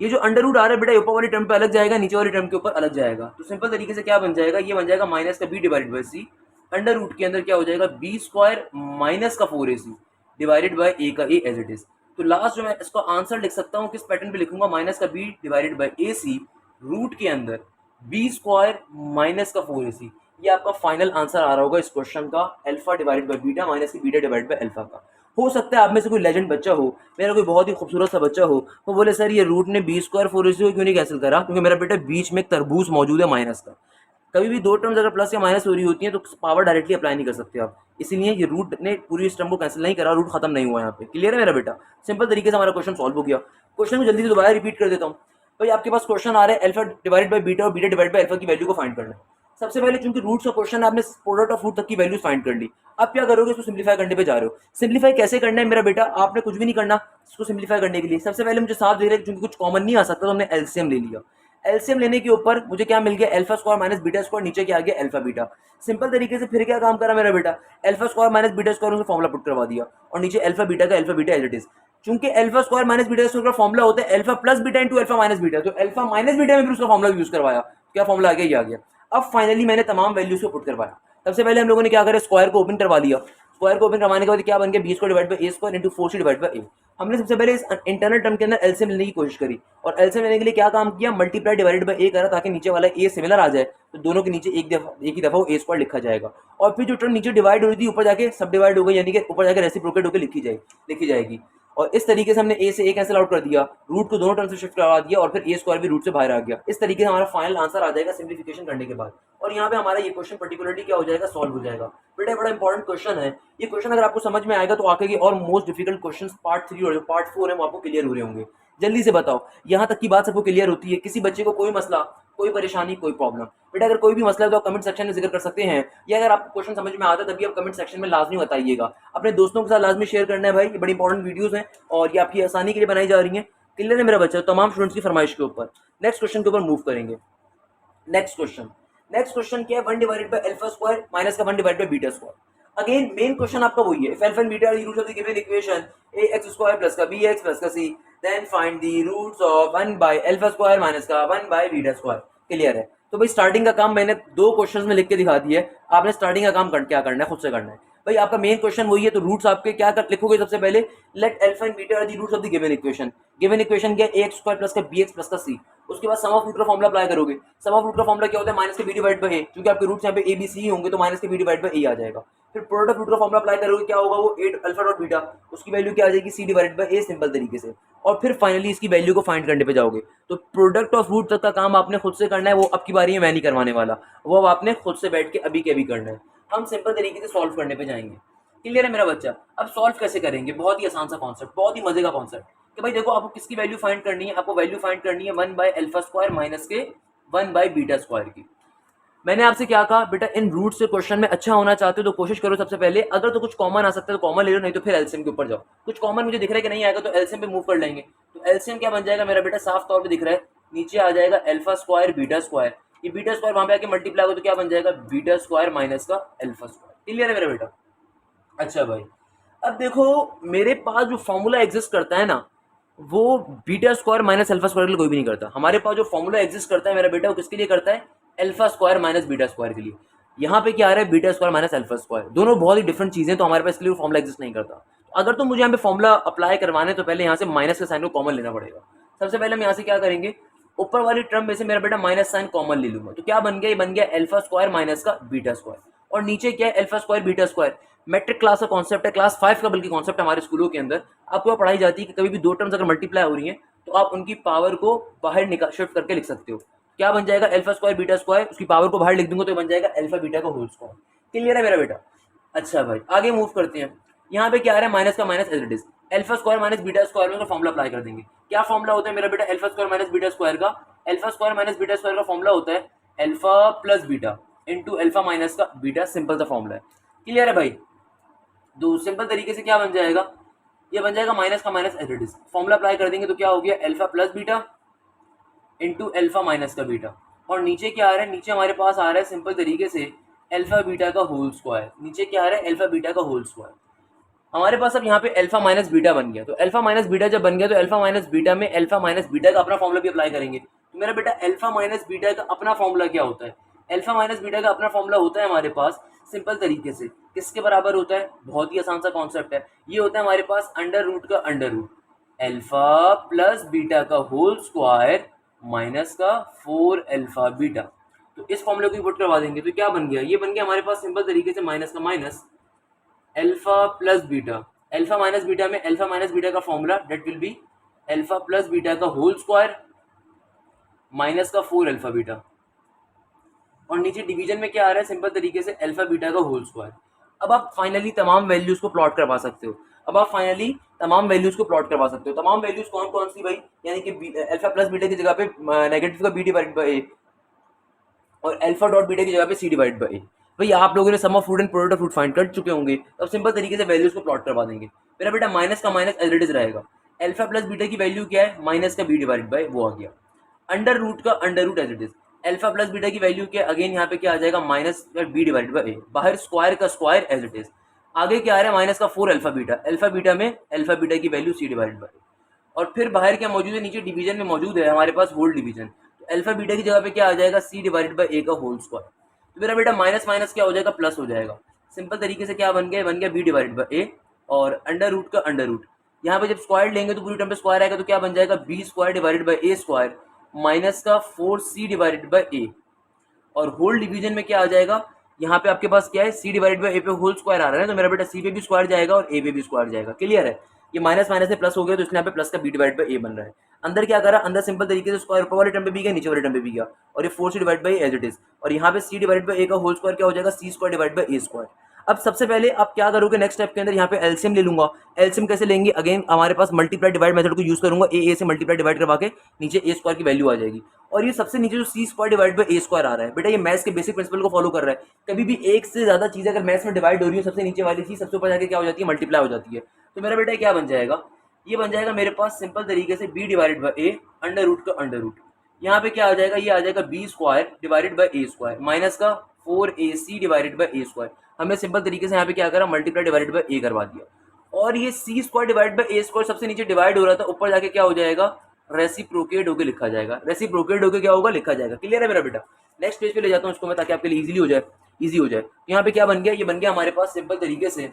ये जो अंडर रूट आ रहा है बेटा ऊपर वाली टर्म पे अलग जाएगा, नीचे वाली टर्म के ऊपर अलग जाएगा। तो सिंपल तरीके से क्या बन जाएगा, ये बन जाएगा माइनस का B divided by c, under root के अंदर क्या हो जाएगा बी स्क्वायर माइनस का 4ac डिवाइडेड बाई ए का ए एज इट इज। तो लास्ट जो मैं इसका आंसर लिख सकता हूँ किस पैटर्न पे लिखूंगा, माइनस का B divided by a c root के अंदर बी स्क्वायर माइनस का 4ac। ये आपका फाइनल आंसर आ रहा होगा इस क्वेश्चन का, alpha divided by beta minus की बीटा डिवाइडेड बाई अल्फा का। हो सकता है आप में से कोई लेजेंड बच्चा हो, मेरा कोई बहुत ही खूबसूरत सा बच्चा हो, वो बोले सर ये रूट ने बी स्क्वायर 4ac को क्यों नहीं कैंसिल करा, क्योंकि मेरा बेटा बीच में एक तरबूज मौजूद है माइनस का। कभी भी दो टर्म्स अगर प्लस या माइनस हो रही होती हैं तो पावर डायरेक्टली अप्लाई नहीं कर सकते आप, इसीलिए ये रूट ने पूरी इस टर्म को कैंसिल नहीं करा, रूट खत्म नहीं हुआ यहाँ पे। क्लियर है मेरा बेटा, सिंपल तरीके से हमारा क्वेश्चन सॉल्व हो गया। क्वेश्चन को जल्दी से दोबारा रिपीट कर देता हूँ। भाई आपके पास क्वेश्चन आ रहा है अल्फा डिवाइडेड बाई बीटा और बीटा डिवाइडेड बाई अल्फा की वैल्यू को फाइंड करना है। सबसे पहले चूंकि रूट्स का क्वेश्चन आपने प्रोडक्ट ऑफ रूट तक की वैल्यू फाइंड कर ली, अब क्या करोगे, इसको सिंपलीफाई करने पे जा रहे हो। सिंपलीफाई कैसे करना है मेरा बेटा, आपने कुछ भी नहीं करना इसको सिंपलीफाई करने के लिए। सबसे पहले मुझे साफ दे रहे हैं क्योंकि कुछ कॉमन नहीं आ सकता तो हमने एलसीएम ले लिया। एलसीएम लेने के ऊपर मुझे क्या मिल गया, alpha square minus beta square, नीचे क्या आ गया अल्फा बीटा। सिंपल तरीके से फिर क्या काम करा मेरा बेटा, alpha square minus beta square उसका फॉर्मुला पुट करवा दिया और नीचे अल्फा बीटा का alpha beta as it is. चूंकि alpha square minus beta square का फॉर्मुला होता है alpha plus beta into alpha minus beta, तो अल्फा माइनस बीटा में भी उसका फॉर्मुला यूज करवाया, क्या फॉर्मुला आ गया, ये आ गया। अब फाइनली मैंने तमाम वैल्यूज को पुट करवाया। सबसे पहले हम लोगों ने क्या करा, स्क्वायर को ओपन करवा लिया। स्क्वायर को ओपन करवाने के बाद क्या बन गया, B square divide by A square into 4c divide by A. हमने सबसे पहले इस इंटरनल टर्म के अंदर एलसीएम लेने की कोशिश करी और एलसीएम लेने के लिए क्या काम किया, मल्टीप्लाई डिवाइडेड बाई ए करा ताकि नीचे वाला ए सिमिलर आ जाए, तो दोनों के नीचे एक ही दफा वो ए स्क्वायर लिखा जाएगा। और फिर जो टर्म नीचे डिवाइड हो रही थी ऊपर जाके सब डिवाइड हो गई, यानी कि ऊपर जाके रेसिप्रोकेट होकर लिखी जाएगी। और इस तरीके से हमने ए से ए कैंसिल आउट कर दिया, रूट को दोनों टर्म से शिफ्ट करवा दिया और फिर ए स्क्वायर भी रूट से बाहर आ गया। इस तरीके से हमारा फाइनल आंसर आ जाएगा सिंप्लीफिकेशन करने के बाद। और यहाँ पे हमारा ये क्वेश्चन पर्टिकुलरली क्या हो जाएगा, सॉल्व हो जाएगा। बेटा बड़ा इंपॉर्टेंट क्वेश्चन है ये क्वेश्चन, अगर आपको समझ में आएगा तो आगे के और मोस्ट डिफिकल्ट क्वेश्चन पार्ट 3 और पार्ट 4 है वो आपको क्लियर हो रहे होंगे। जल्दी से बताओ, यहाँ तक की बात सबको क्लियर होती है, किसी बच्चे को कोई मसला, कोई परेशानी, कोई प्रॉब्लम? बेटा अगर कोई भी मसला है तो आप कमेंट सेक्शन में जिक्र कर सकते हैं, या अगर आपको क्वेश्चन समझ में आता है तभी आप कमेंट सेक्शन में लाजमी बताइएगा। अपने दोस्तों के साथ लाजमी शेयर करना है भाई, ये बड़ी इंपॉर्टेंट वीडियोस हैं और ये आपकी आसानी के लिए बनाई जा रही हैं। क्लियर है मेरा बच्चा, तमाम स्टूडेंट्स की फरमाइश के ऊपर नेक्स्ट क्वेश्चन के ऊपर मूव करेंगे। नेक्स्ट क्वेश्चन क्या है, 1 divided by alpha square minus का 1 divided by beta square. Again main question आपका वही है, if alpha and beta are the roots of the given equation ax square plus का bx प्लस का c, then find the roots of 1 by alpha square minus का 1 bye beta square. Clear है? तो भाई starting का काम मैंने 2 questions में लिख के दिखा दिया है, आपने स्टार्टिंग का काम क्या करना है, खुद से करना है। भाई आपका मेन क्वेश्चन वही है, तो रूट्स आपके क्या लिखोगे, सबसे पहले let alpha and beta are the roots of the given equation. Given equation क्या है, ax स्क्वायर प्लस का bx प्लस का c। उसके बाद सम ऑफ रूट का फॉर्मुला अप्लाई करोगे। सम ऑफ रूट का फॉर्मुला क्या होता है, माइनस के बी डिवाइड बाई ए, क्योंकि आपके रूट्स यहाँ पे ए बी सी होंगे तो माइनस के बी डिवाइड बाई ए आ जाएगा। फिर प्रोडक्ट ऑफ रूट का फॉर्मुला अप्लाई करोगे, क्या होगा वो 8 अल्फा डॉट बीटा, उसकी वैल्यू क्या आ जाएगी सी डिवाइड बाई ए, सिंपल तरीके से। और फिर फाइनली इसकी वैल्यू को फाइंड करने पे जाओगे। तो प्रोडक्ट ऑफ रूट तक का काम आपने खुद से करना है, वो अब की बारी में मैं नहीं करवाने वाला, वो अब आपने खुद से बैठ के अभी के अभी करना है। हम सिंपल तरीके से सॉल्व करने पे जाएंगे। क्लियर है मेरा बच्चा? अब सॉल्व कैसे करेंगे, बहुत ही आसान सा कॉन्सेप्ट, बहुत ही मजे का कॉन्सेप्ट कि भाई देखो आपको किसकी वैल्यू फाइंड करनी है, आपको वैल्यू फाइंड करनी है 1 बाय अल्फा स्क्वायर माइनस के 1 बाय बीटा स्क्वायर की। मैंने आपसे क्या कहा बेटा, इन रूट से क्वेश्चन में अच्छा होना चाहते हो तो कोशिश करो सबसे पहले, अगर तो कुछ कॉमन आ सकता है तो कॉमन ले लो, नहीं तो फिर एलसीएम के ऊपर जाओ। कुछ कॉमन मुझे दिख रहा है कि नहीं आएगा तो एलसीएम पे मूव कर लेंगे। तो एलसीएम क्या बन जाएगा मेरा बेटा, साफ तौर पे दिख रहा है, नीचे आ जाएगा अल्फा स्क्वायर बीटा स्क्वायर, ये बीटा स्क्वायर वहां पे आके मल्टीप्लाई होगा तो क्या बन जाएगा, बीटा स्क्वायर माइनस का अल्फा स्क्वायर। क्लियर है मेरा बेटा? अच्छा भाई अब देखो, मेरे पास जो फॉर्मूला एग्जिस्ट करता है ना, वो beta square minus alpha square के लिए कोई भी नहीं करता। हमारे पास जो फॉर्मूला एग्जिस्ट करता है मेरा बेटा, वो किसके लिए करता है, alpha square minus beta square के लिए। यहाँ पे क्या आ रहा है, beta square minus alpha square, दोनों बहुत ही डिफरेंट चीजें, तो हमारे पास इसके लिए फॉर्मूला एग्जिस्ट नहीं करता। तो अगर तो मुझे यहाँ पे फॉर्मूला अप्लाई करवाने तो पहले यहाँ से माइनस के साइन को कॉमन लेना पड़ेगा। सबसे पहले हम यहाँ से क्या करेंगे, ऊपर वाली टर्म में से मेरा बेटा माइनस साइन कॉमन ले लूंगा, तो क्या बन गया, ये बन गया अल्फा स्क्वायर माइनस का बीटा स्क्वायर। और नीचे क्या है, alpha square beta square. Matric class का कॉन्सेप्ट है, क्लास 5 का बल्कि कॉन्सेप्ट हमारे स्कूलों के अंदर आपको पढ़ाई जाती है कि कभी भी दो टर्म्स अगर मल्टीप्लाई हो रही हैं तो आप उनकी पावर को बाहर निकाल शिफ्ट करके लिख सकते हो। क्या बन जाएगा, अल्फा स्क्वायर बीटा स्क्वायर, उसकी पावर को बाहर लिख दूंगा तो बन जाएगा अल्फा बीटा का होल स्क्वायर। क्लियर है मेरा बेटा? अच्छा भाई आगे मूव करते हैं। यहाँ पे क्या आ रहा है, माइनस का minus as it is, alpha square minus beta square में फॉर्मुला अप्लाई कर देंगे। क्या फॉर्मुला होता है मेरा बेटा, alpha square minus beta square का, alpha square minus beta square का फॉर्मुला होता है alpha plus beta into alpha minus का बीटा, सिंपल सा फॉर्मुला है। क्लियर है भाई? दो सिंपल तरीके से क्या बन जाएगा, ये बन जाएगा माइनस का minus as it is, formula apply कर देंगे तो क्या हो गया, alpha plus beta into alpha minus का बीटा। और नीचे क्या आ रहा है, नीचे हमारे पास आ रहा है सिंपल तरीके से अल्फा बीटा का होल स्क्वायर। नीचे क्या आ रहा है, अल्फा बीटा का होल स्क्वायर। हमारे पास अब यहाँ पे अल्फा माइनस बीटा बन गया, तो अल्फा माइनस बीटा जब बन गया तो अल्फा माइनस बीटा में अल्फा माइनस बीटा का अपना फॉर्मूला भी अप्लाई करेंगे। तो मेरा बेटा अल्फा माइनस बीटा का अपना फॉर्मूला क्या होता है? अल्फा माइनस बीटा का अपना फॉर्मूला होता है हमारे पास सिंपल तरीके से किसके बराबर होता है? बहुत ही आसान सा कॉन्सेप्ट है, ये होता है हमारे पास अंडर रूट का under root alpha plus beta का होल स्क्वायर माइनस का 4 अल्फा बीटा। तो इस फॉर्मूले को पुट करवा देंगे तो क्या बन गया? ये बन गया हमारे पास सिंपल तरीके से माइनस का minus alpha plus beta, alpha minus beta में अल्फा माइनस बीटा का formula that will be alpha plus beta का होल स्क्वायर माइनस का 4 अल्फा बीटा, और नीचे डिवीजन में क्या आ रहा है? सिंपल तरीके से अल्फा बीटा का होल स्क्वायर। अब आप फाइनली तमाम वैल्यूज को प्लॉट करवा सकते हो। अब आप फाइनली तमाम वैल्यूज को प्लॉट करवा सकते हो। तमाम वैल्यूज कौन कौन सी भाई? यानी कि अल्फा प्लस बीटा की जगह पे नेगेटिव का बी डिवाइडेड बाय ए और अल्फा डॉट बीटा की जगह पे सी डिवाइड बाय ए। भाई आप लोगों ने sum of root and product of root find कर चुके होंगे, अब सिंपल तरीके से वैल्यूज को प्लॉट करवा देंगे। मेरा बेटा माइनस का माइनस एज इट इज रहेगा, अल्फा प्लस बीटा की वैल्यू क्या है? माइनस का बी डिवाइड बाय वो आ गया, अंडर रूट का under root as it is, alpha plus beta की वैल्यू क्या? अगेन यहाँ पे क्या आ जाएगा? Minus b divide by a, बाहर स्क्वायर का स्क्वायर एज इट इज, आगे क्या आ रहा है? माइनस का 4 अल्फा बीटा में अल्फा बीटा की वैल्यू सी डिवाइड बाय, और फिर बाहर क्या मौजूद है? नीचे डिवीजन में मौजूद है हमारे पास होल डिवीजन, तो अल्फा बीटा की जगह पे क्या आ जाएगा? सी डिवाइडेड बाय ए का होल स्क्वायर। तो मेरा बेटा माइनस माइनस क्या हो जाएगा? प्लस हो जाएगा। सिंपल तरीके से क्या बन गया? बन गया बी डिवाइडेड बाय ए और अंडर रूट का अंडर रूट, यहाँ पे जब स्क्वायर लेंगे तो पूरी टर्म पे स्क्वायर आएगा, तो क्या बन जाएगा? B square divided by A square minus का 4 सी डिवाइडेड बाय ए, और होल डिवीजन में क्या आ जाएगा? यहाँ पे आपके पास क्या है? सी डिवाइडेड बाय ए पे होल स्क्वायर आ रहा है, तो मेरा बेटा सी पे भी स्क्वायर जाएगा और ए पे भी स्क्वायर जाएगा। क्लियर है? ये माइनस माइनस से प्लस हो गया, तो इसलिए यहाँ पे प्लस का बी डिवाइड बाय ए बन रहा है। अंदर क्या करा? अंदर सिंपल तरीके से स्क्वायर ऊपर वाले टर्म पे भी गया, नीचे वाले टर्म पे भी गया, और ये 4 C divide by as it is, और यहाँ पे सी डिवाइड बाय ए का होल स्क्वायर क्या हो जाएगा? C square divide by A square. अब सबसे पहले आप क्या करोगे? नेक्स्ट स्टेप के अंदर यहाँ पे एलसीएम ले लूंगा। एलसीएम कैसे लेंगे? अगेन हमारे पास मल्टीप्लाई डिवाइड मेथड को यूज करूंगा, ए से मल्टीप्लाई डिवाइड करवा के नीचे ए स्क्वायर की वैल्यू आ जाएगी, और ये सबसे नीचे जो C square divide by A square आ रहा है, बेटा ये मैथ्स के बेसिक प्रिंसिपल को फॉलो कर रहा है। कभी भी एक से ज्यादा चीजें अगर मैथ्स में डिवाइड हो रही है, सबसे नीचे वाली चीज सबसे ऊपर जाके क्या हो जाती है? मल्टीप्लाई हो जाती है। तो मेरा बेटा क्या बन जाएगा? ये बन जाएगा मेरे पास सिंपल तरीके से b divided by a under root का अंडर रूट, यहाँ पे क्या आ जाएगा? ये आ जाएगा b square divided by A square minus का 4ac divided by A square. हमने सिंपल तरीके से यहाँ पे क्या करा? मल्टीप्लाई डिवाइडेड बाय ए करवा दिया, और ये C square divide by A square सबसे नीचे डिवाइड हो रहा था, ऊपर जाके क्या हो जाएगा? रेसिप्रोकेट होकर लिखा जाएगा, रेसिप्रोकेट होकर क्या होगा? लिखा जाएगा। क्लियर है मेरा बेटा? नेक्स्ट पेज पे ले जाता हूँ इसको मैं, ताकि आपके लिए इजीली हो जाए, इजी हो जाए। तो यहाँ पे क्या बन गया? ये बन गया हमारे पास सिंपल तरीके से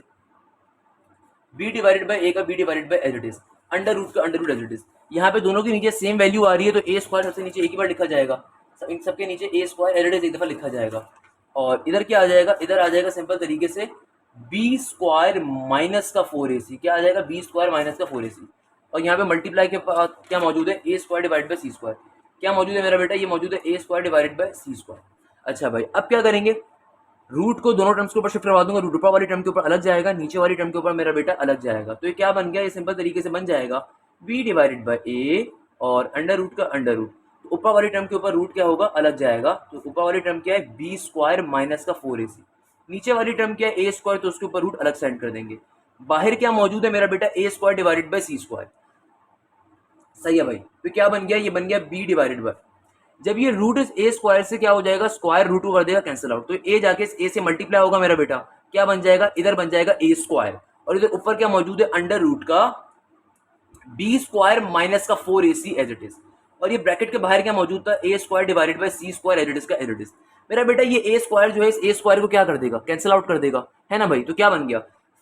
बी डिवाइडेड बाय ए का B divided by as it is, under root का under root as it is. यहाँ पे दोनों के नीचे सेम वैल्यू आ रही है, तो ए स्क्वायर सबसे नीचे एक ही बार लिखा जाएगा, इन सबके नीचे ए स्क्वायर एज इट इज एक दफा लिखा जाएगा, और इधर क्या आ जाएगा? इधर आ जाएगा सिंपल तरीके से बी स्क्वायर माइनस का 4ac, क्या आ जाएगा? बी स्क्वायर माइनस का 4ac, और यहाँ पे मल्टीप्लाई के बाद क्या मौजूद है? A square divide by C square. क्या मौजूद है मेरा बेटा? ये मौजूद है A square divided by C square. अच्छा भाई, अब क्या करेंगे? रूट को दोनों टर्म्स के ऊपर शिफ्ट करवा दूंगा, रूट ऊपर वाली टर्म के ऊपर अलग जाएगा, नीचे वाली टर्म के ऊपर मेरा बेटा अलग जाएगा। तो ये क्या बन गया? ये सिंपल तरीके से बन जाएगा बी डिवाइडेड बाय ए और अंडर रूट का अंडर रूट, तो ऊपर वाली टर्म के ऊपर रूट क्या होगा? अलग जाएगा, तो ऊपर वाली टर्म क्या है? बी स्क्वायर माइनस का 4ac, नीचे वाली टर्म क्या है? ए स्क्वायर, तो उसके ऊपर रूट अलग सेंड कर देंगे। बाहर क्या मौजूद है मेरा बेटा? A square divided by C square. सही है भाई? तो क्या बन गया? ये बन गया बी डिवाइडेड बाय, जब ये रूट ए स्क्वायर से क्या हो जाएगा? स्क्वायर रूट कर देगा, कैंसिल आउट, तो ए जाके ए से मल्टीप्लाई होगा मेरा बेटा, क्या बन जाएगा? इधर बन जाएगा ए स्क्वायर, और इधर ऊपर क्या मौजूद है? अंडर रूट का बी स्क्वायर माइनस का 4ac एज इट इज, और ये ब्रैकेट के बाहर क्या मौजूद था? A square divided by C square as it is का एज इट इज। मेरा बेटा ये ए स्क्वायर जो है, इस ए स्क्वायर को क्या कर देगा? कैंसिल आउट कर देगा, है ना भाई? तो क्या बन गया?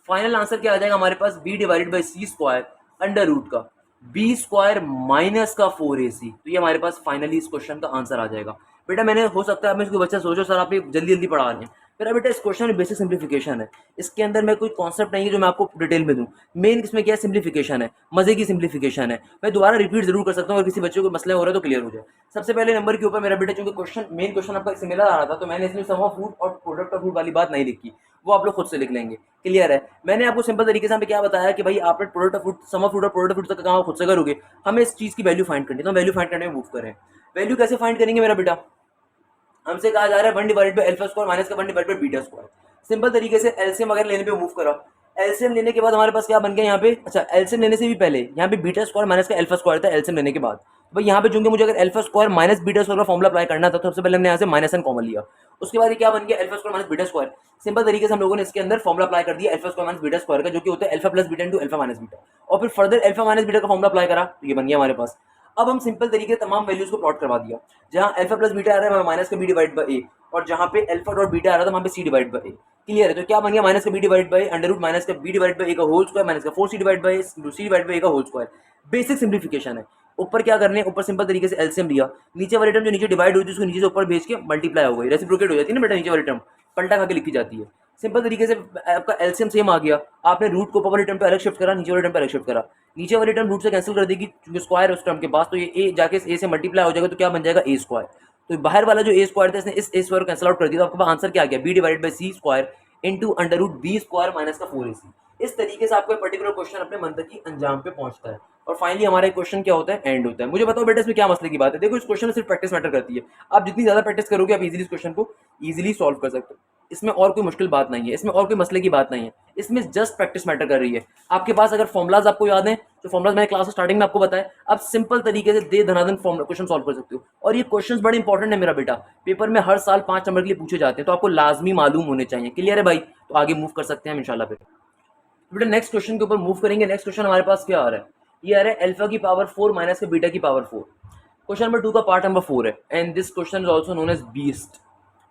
फाइनल आंसर क्या आ जाएगा हमारे पास? B divided by C square under root का बी स्क्वायर माइनस का 4ac। तो ये हमारे पास फाइनली इस क्वेश्चन का आंसर आ जाएगा। बेटा मैंने, हो सकता है आप में इसको बच्चा सोचो सर आप ये जल्दी जल्दी पढ़ा रहे हैं, मेरा बेटा इस क्वेश्चन में बेसिक सिंप्लीफिकेशन है, इसके अंदर मैं कोई कॉन्सेप्ट नहीं है जो मैं आपको डिटेल में दूं। मेन इसमें क्या है? सिंप्लीफिकेशन है, मजे की सिंप्लीफिकेशन है। मैं दोबारा रिपीट जरूर कर सकता हूँ, अगर किसी बच्चे को मसला हो रहा है तो क्लियर हो जाए। सबसे पहले नंबर के ऊपर मेरा बेटा, चूंकि क्वेश्चन मेन क्वेश्चन आपका सिमिलर आ रहा था, तो मैंने इसमें सम ऑफ फ्रूट और प्रोडक्ट ऑफ फ्रूट वाली बात नहीं लिखी, वो आप लोग खुद से लिख लेंगे। क्लियर है? मैंने आपको सिंपल तरीके से यहाँ पे क्या बताया कि भाई आपने product of fruit, sum of fruit और प्रोडक्ट ऑफ फ्रूट तक काम खुद से करोगे, हमें इस चीज की वैल्यू फाइंड करनी है, तो वैल्यू फाइंड करने में मूव करें। वैल्यू कैसे फाइंड करेंगे मेरा बेटा? हमसे कहा जा रहा है 1 divided by alpha square minus का 1 divided by beta square. Simple तरीके से एलसीएम अगर लेने पे मूव करो, एलसीएम लेने के बाद हमारे पास क्या बन गया यहाँ पे? अच्छा, एलसीएम लेने से भी पहले यहाँ पे बीटा स्क्वायर माइनस का अल्फा स्क्वायर था, एलसीएम लेने के बाद भाई यहाँ पे चूंकि मुझे अगर alpha square minus beta square का फॉर्मुला अप्लाई करना था तो सबसे पहले हमने यहाँ से माइनस एन कॉमन लिया, उसके बाद ये क्या बन गया alpha square minus beta square. Simple तरीके से हम लोगों ने इसके अंदर फॉर्मुला अप्लाई कर दिया alpha square minus beta square का, जो कि होता है alpha plus beta into alpha minus beta, और फिर फर्दर अल्फा माइनस बीटा का फॉर्मुला अप्लाई करा तो ये बन गया हमारे पास। अब हम सिंपल तरीके से तमाम वैल्यूज को प्लॉट करवा दिया, जहां अल्फा प्लस बीटा आ रहा है माइनस का बी डिवाइड बाई ए, और जहां पे अल्फा डॉट बीटा आ रहा था वहां पे C divide by A. Clear है? तो क्या बन गया माइनस का B divide by under root minus का बी डिवाइड बाई ए का होल स्क्वायर माइनस का 4c divide by C divide by ए का होल स्क्वायर। बेसिक सिंप्लीफिकेशन है। ऊपर क्या करने, ऊपर सिंपल तरीके से एलसीएम लिया, नीचे वाली टर्म जो नीचे डिवाइड हुई थी उसको नीचे से ऊपर भेज के मल्टीप्लाई हो गई, रेसिप्रोकेट हो जाती है ना बेटा, नीचे वाली टर्म पलटा खा के लिखी जाती है। सिंपल तरीके से आपका एलसीएम सेम आ गया, आपने रूट को ऊपर वाली टर्म पे अलग शिफ्ट करा, नीचे वाली टर्म पे अलग शिफ्ट करा, नीचे वाली टर्म रूट से कैंसिल कर देगी क्योंकि स्क्वायर है उस टर्म के पास, तो ये ए जाके ए से मल्टीप्लाई हो जाएगा तो क्या बन जाएगा ए स्क्वायर। तो बाहर वाला जो ए स्क्वायर था इसने इस ए स्क्वायर को कैंसिल आउट कर दिया, तो आपके पास आंसर क्या आ गया b divide by c square into under root b square minus का 4ac। इस तरीके से आपको एक पर्टिकुलर क्वेश्चन अपने मंत्र की अंजाम पे पहुंचता है, और फाइनली हमारा क्वेश्चन क्या होता है एंड होता है। मुझे बताओ बेटा इसमें क्या मसले की बात है? देखो इस क्वेश्चन में सिर्फ प्रैक्टिस मैटर करती है, आप जितनी ज्यादा प्रैक्टिस करोगे आप इजीली इस क्वेश्चन को इजीली सॉल्व कर सकते हो। इसमें और कोई मुश्किल बात नहीं है, इसमें और कोई मसले की बात नहीं है, इसमें जस्ट प्रैक्टिस मैटर कर रही है। आपके पास अगर फॉर्मुलाज आपको याद है, जो फॉर्मुलाज मैंने क्लास स्टार्टिंग में आपको बताया, आप सिंपल तरीके से दे धनाधन क्वेश्चन सॉल्व कर सकते हो। और ये क्वेश्चंस बड़े इंपॉर्टेंट है मेरा बेटा, पेपर में हर साल 5 नंबर के लिए पूछे जाते हैं, तो आपको लाजमी मालूम होने चाहिए। क्लियर है भाई? तो आगे मूव कर सकते हैं हम इंशाल्लाह। फिर बेटा नेक्स्ट क्वेश्चन के ऊपर मूव करेंगे। नेक्स्ट क्वेश्चन हमारे पास क्या आ रहा है? ये आ रहा है अल्फा की पावर 4 माइनस के बीटा की पावर 4। क्वेश्चन नंबर 2 का पार्ट नंबर 4 है, and this question is also known as beast,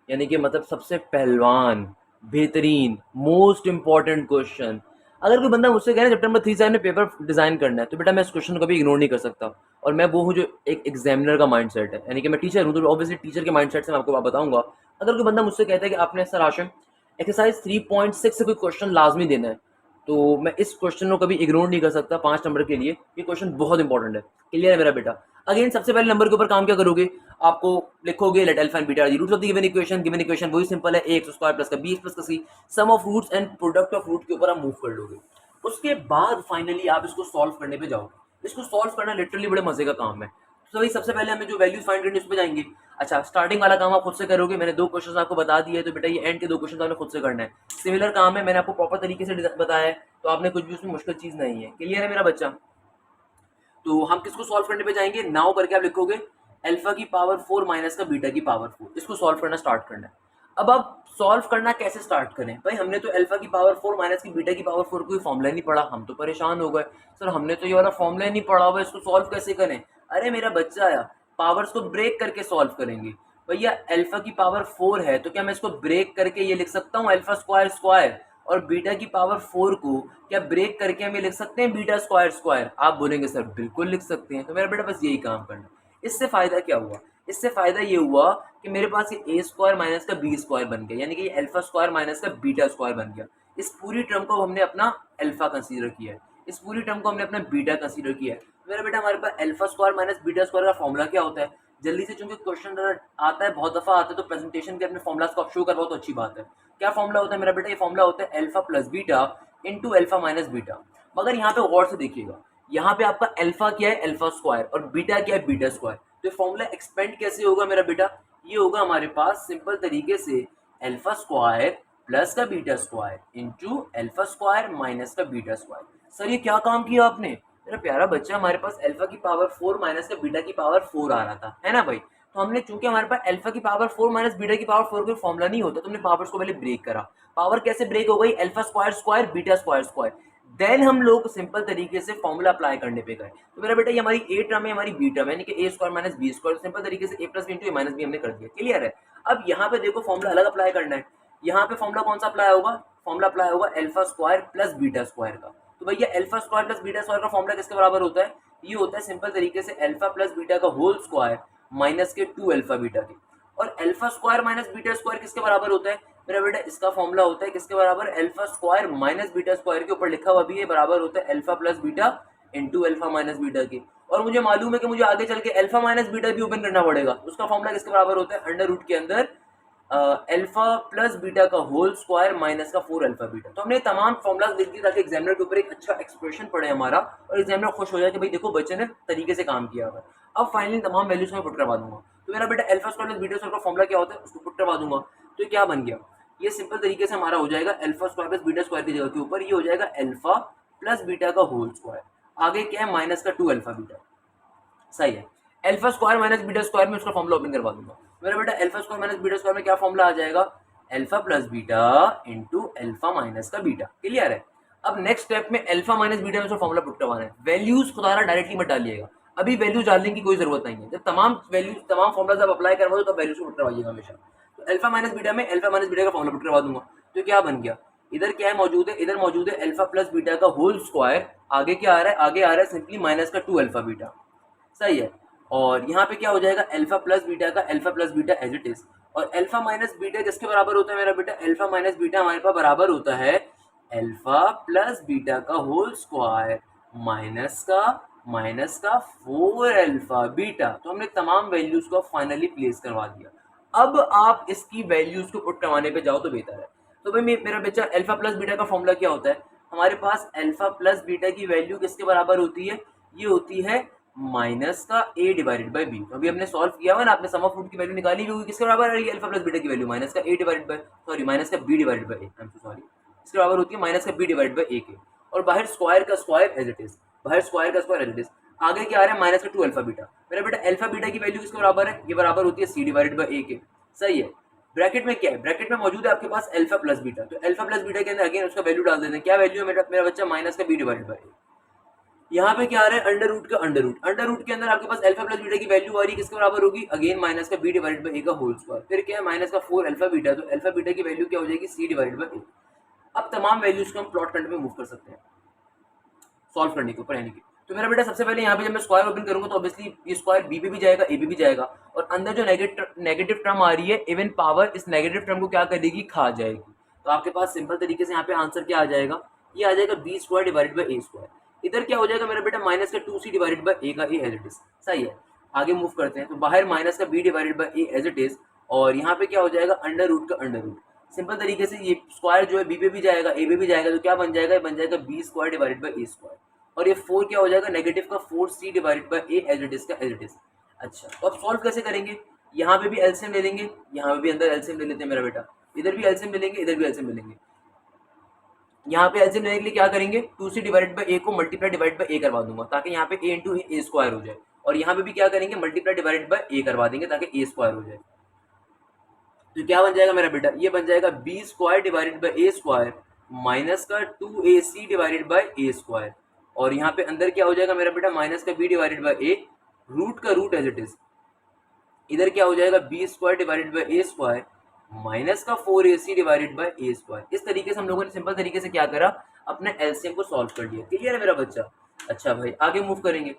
यानी कि मतलब सबसे पहलवान, बेहतरीन, मोस्ट इंपॉर्टेंट क्वेश्चन। अगर कोई बंदा मुझसे कहे चैप्टर नंबर 3 से हमने पेपर डिजाइन करना है, तो बेटा मैं इस क्वेश्चन को कभी इग्नोर नहीं कर सकता। और मैं वो हूँ जो एक एग्जामिनर का माइंडसेट है, यानी कि मैं टीचर हूँ तो ऑब्वियसली टीचर के माइंडसेट से मैं आपको बताऊंगा। अगर कोई बंदा मुझसे कहता है कि आपने सर आशिम एक्सरसाइज 3.6 से कोई क्वेश्चन लाजमी देना है, तो मैं इस क्वेश्चन को कभी इग्नोर नहीं कर सकता 5 नंबर के लिए। ये क्वेश्चन बहुत इंपॉर्टेंट है। क्लियर है मेरा बेटा? अगेन सबसे पहले नंबर के ऊपर काम क्या करोगे, आपको लिखोगे let alpha and beta are the roots of the given equation. Given equation वही सिंपल है, a x स्क्वायर प्लस का b प्लस का c, sum of roots and product of root के ऊपर आप मूव कर लोगे। उसके बाद फाइनली आप इसको सॉल्व करने पे जाओगे। इसको सॉल्व करना लिटरली बड़े मजे का काम है। तो भाई सबसे पहले हमें जो वैल्यूज फाइंड करनी है उस पे जाएंगे। अच्छा, स्टार्टिंग वाला काम आप खुद से करोगे। मैंने 2 क्वेश्चन आपको बता दिए, तो बेटा ये एंड के 2 क्वेश्चन आपने खुद से करना है। सिमिलर काम है, मैंने आपको प्रॉपर तरीके से बताया है, तो आपने कुछ भी उसमें मुश्किल चीज नहीं है। क्लियर है मेरा बच्चा? तो हम किसको सॉल्व करने पे जाएंगे, नाउ करके आप लिखोगे अल्फा की पावर 4 माइनस का बीटा की पावर 4, इसको सॉल्व करना स्टार्ट करना है। अब आप सॉल्व करना कैसे स्टार्ट करें? भाई हमने तो अल्फा की पावर 4 माइनस की बीटा की पावर 4 कोई फॉर्मूला नहीं पढ़ा, हम तो परेशान हो गए, सर हमने तो ये वाला फॉर्मूला नहीं पढ़ा हुआ, इसको सॉल्व कैसे करें? अरे मेरा बच्चा आया, पावर्स को ब्रेक करके सॉल्व करेंगे। भैया अल्फा की पावर 4 है तो क्या मैं इसको ब्रेक करके ये लिख सकता हूँ अल्फा स्क्वायर स्क्वायर, और बीटा की पावर 4 को क्या ब्रेक करके हम ये लिख सकते हैं बीटा स्क्वायर स्क्वायर? आप बोलेंगे सर बिल्कुल लिख सकते हैं। तो मेरा बेटा बस यही काम करना। इससे फायदा क्या हुआ? इससे फायदा ये हुआ कि मेरे पास ये ए स्क्वायर माइनस का बी स्क्वायर बन गया, यानी कि ये अल्फा स्क्वायर माइनस का बीटा स्क्वायर बन गया। इस पूरी टर्म को हमने अपना अल्फा कंसीडर किया है, इस पूरी टर्म को हमने अपना बीटा कंसीडर किया है। तो मेरा बेटा हमारे पास alpha square minus beta square का फॉर्मूला क्या होता है? जल्दी से, चूंकि क्वेश्चन आता है बहुत दफा आता है, तो प्रेजेंटेशन के अपने फॉर्मुलास को आप शो करवाओ तो अच्छी बात है। क्या फॉर्मूला होता है मेरा बेटा? ये फॉर्मूला होता है alpha plus beta into alpha minus beta. मगर यहाँ पे गौर से देखिएगा, यहाँ पे आपका अल्फा क्या है? अल्फा स्क्वायर, और बीटा क्या है? Beta square. तो फॉर्मूला एक्सपेंड कैसे होगा मेरा बेटा? ये होगा हमारे पास सिंपल तरीके से अल्फा स्क्वायर प्लस का beta square into alpha square minus का बीटा स्क्वायर। सर ये क्या काम किया आपने? मेरा प्यारा बच्चा, हमारे पास अल्फा की पावर 4 माइनस का बीटा की पावर 4 आ रहा था, है ना भाई? तो हमने, चूंकि हमारे पास अल्फा की पावर 4 माइनस बीटा की पावर 4 कोई फॉर्मूला नहीं होता, तो हमने पावर्स को पहले ब्रेक करा। पावर कैसे ब्रेक हो गई? Alpha square square beta square square. Then हम लोग सिंपल तरीके से फॉर्मूला अप्लाई करने पे गए। तो मेरा बेटा ये हमारी ए टर्म है, हमारी बी टर्म है, यानी कि A square minus B square. Simple तरीके से A plus B into A minus B हमने कर दिया। क्लियर है? अब यहाँ पे देखो फॉर्मूला अलग अप्लाई करना है। यहाँ पे फॉर्मूला कौन सा अप्लाई होगा? फॉर्मूला अप्लाई होगा alpha square plus beta square का। तो भैया alpha square plus beta square का फॉर्मूला किसके बराबर होता है? ये होता है सिंपल तरीके से अल्फा प्लस बीटा का होल स्क्वायर माइनस के 2 अल्फा बीटा के। और alpha square minus beta square किसके बराबर होता है मेरा बेटा? इसका फॉर्मूला होता है किसके बराबर? Alpha square minus beta square के ऊपर लिखा हुआ भी है, बराबर होता है alpha plus beta into alpha minus beta के। और मुझे मालूम है कि मुझे आगे चल के अल्फा माइनस बीटा भी ओपन करना पड़ेगा। उसका फॉर्मूला किसके बराबर होता है? अंडर रूट के अंदर अल्फा प्लस बीटा का होल स्क्वायर माइनस का 4 अल्फा बीटा। तो हमने तमाम फॉर्मुलाज लिख दिए ताकि एग्जामिनर के ऊपर एक अच्छा एक्सप्रेशन पड़े हमारा, और एग्जामिनर खुश हो जाए कि भाई देखो बच्चे ने तरीके से काम किया हुआ। अब फाइनली तमाम वैल्यूज में पुट करवा दूंगा। तो मेरा बेटा alpha square plus beta square का फॉर्मूला क्या होता है उसको पुट करवा दूंगा। तो क्या बन गया? ये सिंपल तरीके से हमारा हो जाएगा alpha square plus beta square की जगह के ऊपर ये हो जाएगा अल्फा प्लस बीटा का होल स्क्वायर, आगे क्या है? माइनस का 2 अल्फा बीटा। सही है। Alpha square minus beta square में उसका फॉर्मूला ओपन करवा दूंगा मेरा बेटा। Alpha square minus beta square में क्या फॉर्मूला आ जाएगा, alpha plus beta into alpha minus का बीटा। क्लियर है। अब नेक्स्ट स्टेप में अल्फा माइनस बीटा में उसका फॉर्मूला पुट करवाना है। वैल्यूज खुदा डायरेक्टली मत डालिएगा, अभी वैल्यूज डालने की कोई जरूरत नहीं है। जब तमाम वैल्यूज तमाम फॉर्मुला जब अप्लाई करवाओ तो वैल्यूज को पुट करवाइएगा हमेशा। तो अल्फा माइनस बीटा में अल्फा माइनस बीटा का फॉर्मूला पुट करवा दूंगा। तो क्या बन गया, इधर क्या है मौजूद है, इधर मौजूद है अल्फा प्लस बीटा का होल स्क्वायर। आगे क्या आ रहा है, आगे आ रहा है सिंपली माइनस का 2 अल्फा बीटा। सही है। और यहाँ पे क्या हो जाएगा, अल्फा प्लस बीटा का alpha plus beta as it is. और अल्फा माइनस बीटा किसके बराबर होता है मेरा बेटा, अल्फा माइनस बीटा हमारे पास बराबर होता है अल्फा प्लस बीटा का होल स्क्वायर माइनस का 4 अल्फा बीटा। तो हमने तमाम वैल्यूज को फाइनली प्लेस करवा दिया। अब आप इसकी वैल्यूज को पुट करवाने पे जाओ तो बेहतर है। तो भाई मेरा बच्चा अल्फा प्लस बीटा का फॉर्मूला क्या होता है, हमारे पास अल्फा प्लस बीटा की वैल्यू किसके बराबर होती है, ये होती है माइनस का a डिवाइडेड बाई बी। तो अभी हमने सॉल्व किया हुआ ना, आपने सम ऑफ रूट की वैल्यू निकाली हुई, किसके बराबर है अल्फा प्लस बीटा की वैल्यू, माइनस का a डिवाइडेड बाई माइनस का b divided by a, sorry, इसके बराबर होती है माइनस का b डिवाइडेड बाई a के। और बाहर स्क्वायर का स्क्वायर एज इट इज, बाहर स्क्वायर का स्क्वायर एज इट इज। आगे क्या आ रहा है, माइनस का 2 अल्फा बीटा। मेरा बेटा अल्फा बीटा की वैल्यू किसके बराबर है, ये बराबर होती है c डिवाइडेड बाई a के। सही है। ब्रैकेट में क्या है, ब्रैकेट में मौजूद है आपके पास अल्फा प्लस बीटा। तो अल्फा प्लस बीटा के अंदर अगेन उसका वैल्यू डाल देते हैं। क्या वैल्यू है मेरा बच्चा, माइनस का b डिवाइडेड बाई a। यहाँ पे क्या आ रहा है, अंडर रूट का अंडर रूट। अंडर रूट के अंदर आपके पास अल्फा प्लस बीटा की वैल्यू आ रही है, किसके बराबर होगी, अगेन माइनस का b डिवाइडेड बाई a का होल स्क्वायर। फिर क्या है, माइनस का 4 अल्फा बीटा। तो अल्फा बीटा की वैल्यू क्या हो जाएगी, c डिवाइडेड बाई a। अब तमाम वैल्यूज को हम प्लॉट करने में मूव कर सकते हैं सॉल्व करने के ऊपर यानी कि। तो मेरा बेटा सबसे पहले यहाँ पे जब मैं स्क्वायर ओपन करूंगा तो ऑब्वियसली ये स्क्वायर b पे भी जाएगा, a पे भी जाएगा। और अंदर जो नेगेटिव टर्म आ रही है इवन पावर, इस नेगेटिव टर्म को क्या करेगी, खा जाएगी। तो आपके पास सिंपल तरीके से यहाँ पे आंसर क्या आ जाएगा, ये आ जाएगा b square divided by a square. इधर क्या हो जाएगा मेरा बेटा, माइनस का 2c डिवाइडेड बाई a का a एज इट इज। सही है। आगे मूव करते हैं। तो बाहर माइनस का b divided by a as it is. और यहाँ पे क्या हो जाएगा, अंडर रूट का अंडर रूट। सिंपल तरीके से ये स्क्वायर जो है b पे भी जाएगा, a पे भी जाएगा। तो क्या बन जाएगा, बन जाएगा b square divided by a square. और ये 4 क्या हो जाएगा, नेगेटिव का 4c divided by a as it is का एज इट इज। अच्छा, तो अब सॉल्व कैसे करेंगे, यहाँ पे भी एलसीएम ले लेंगे, यहाँ पे भी अंदर एलसीएम ले लेते हैं मेरा बेटा। इधर भी एलसीएम ले लेंगे, इधर भी एलसीएम ले लेंगे। यहाँ पे एलसीएम लेने के लिए क्या करेंगे, 2c डिवाइडेड बाई a को मल्टीप्लाई डिवाइड बाई a करवा दूंगा ताकि यहाँ पे a इंटू a स्क्वायर हो जाए। और यहाँ पे भी क्या करेंगे, मल्टीप्लाई डिवाइडेड बाई a करवा देंगे ताकि a स्क्वायर हो जाए। तो क्या बन जाएगा मेरा बेटा, ये बन जाएगा b square divided by a square minus का 2ac divided by a square. और यहाँ पे अंदर क्या हो जाएगा मेरा बेटा, माइनस का b divided by a, root का रूट एज इट इज। इधर क्या हो जाएगा, b square divided by a square minus का 4ac divided by a square. इस तरीके से हम लोगों ने सिंपल तरीके से क्या करा, अपने एलसीएम को सॉल्व कर लिया। क्लियर है मेरा बच्चा। अच्छा भाई आगे मूव करेंगे।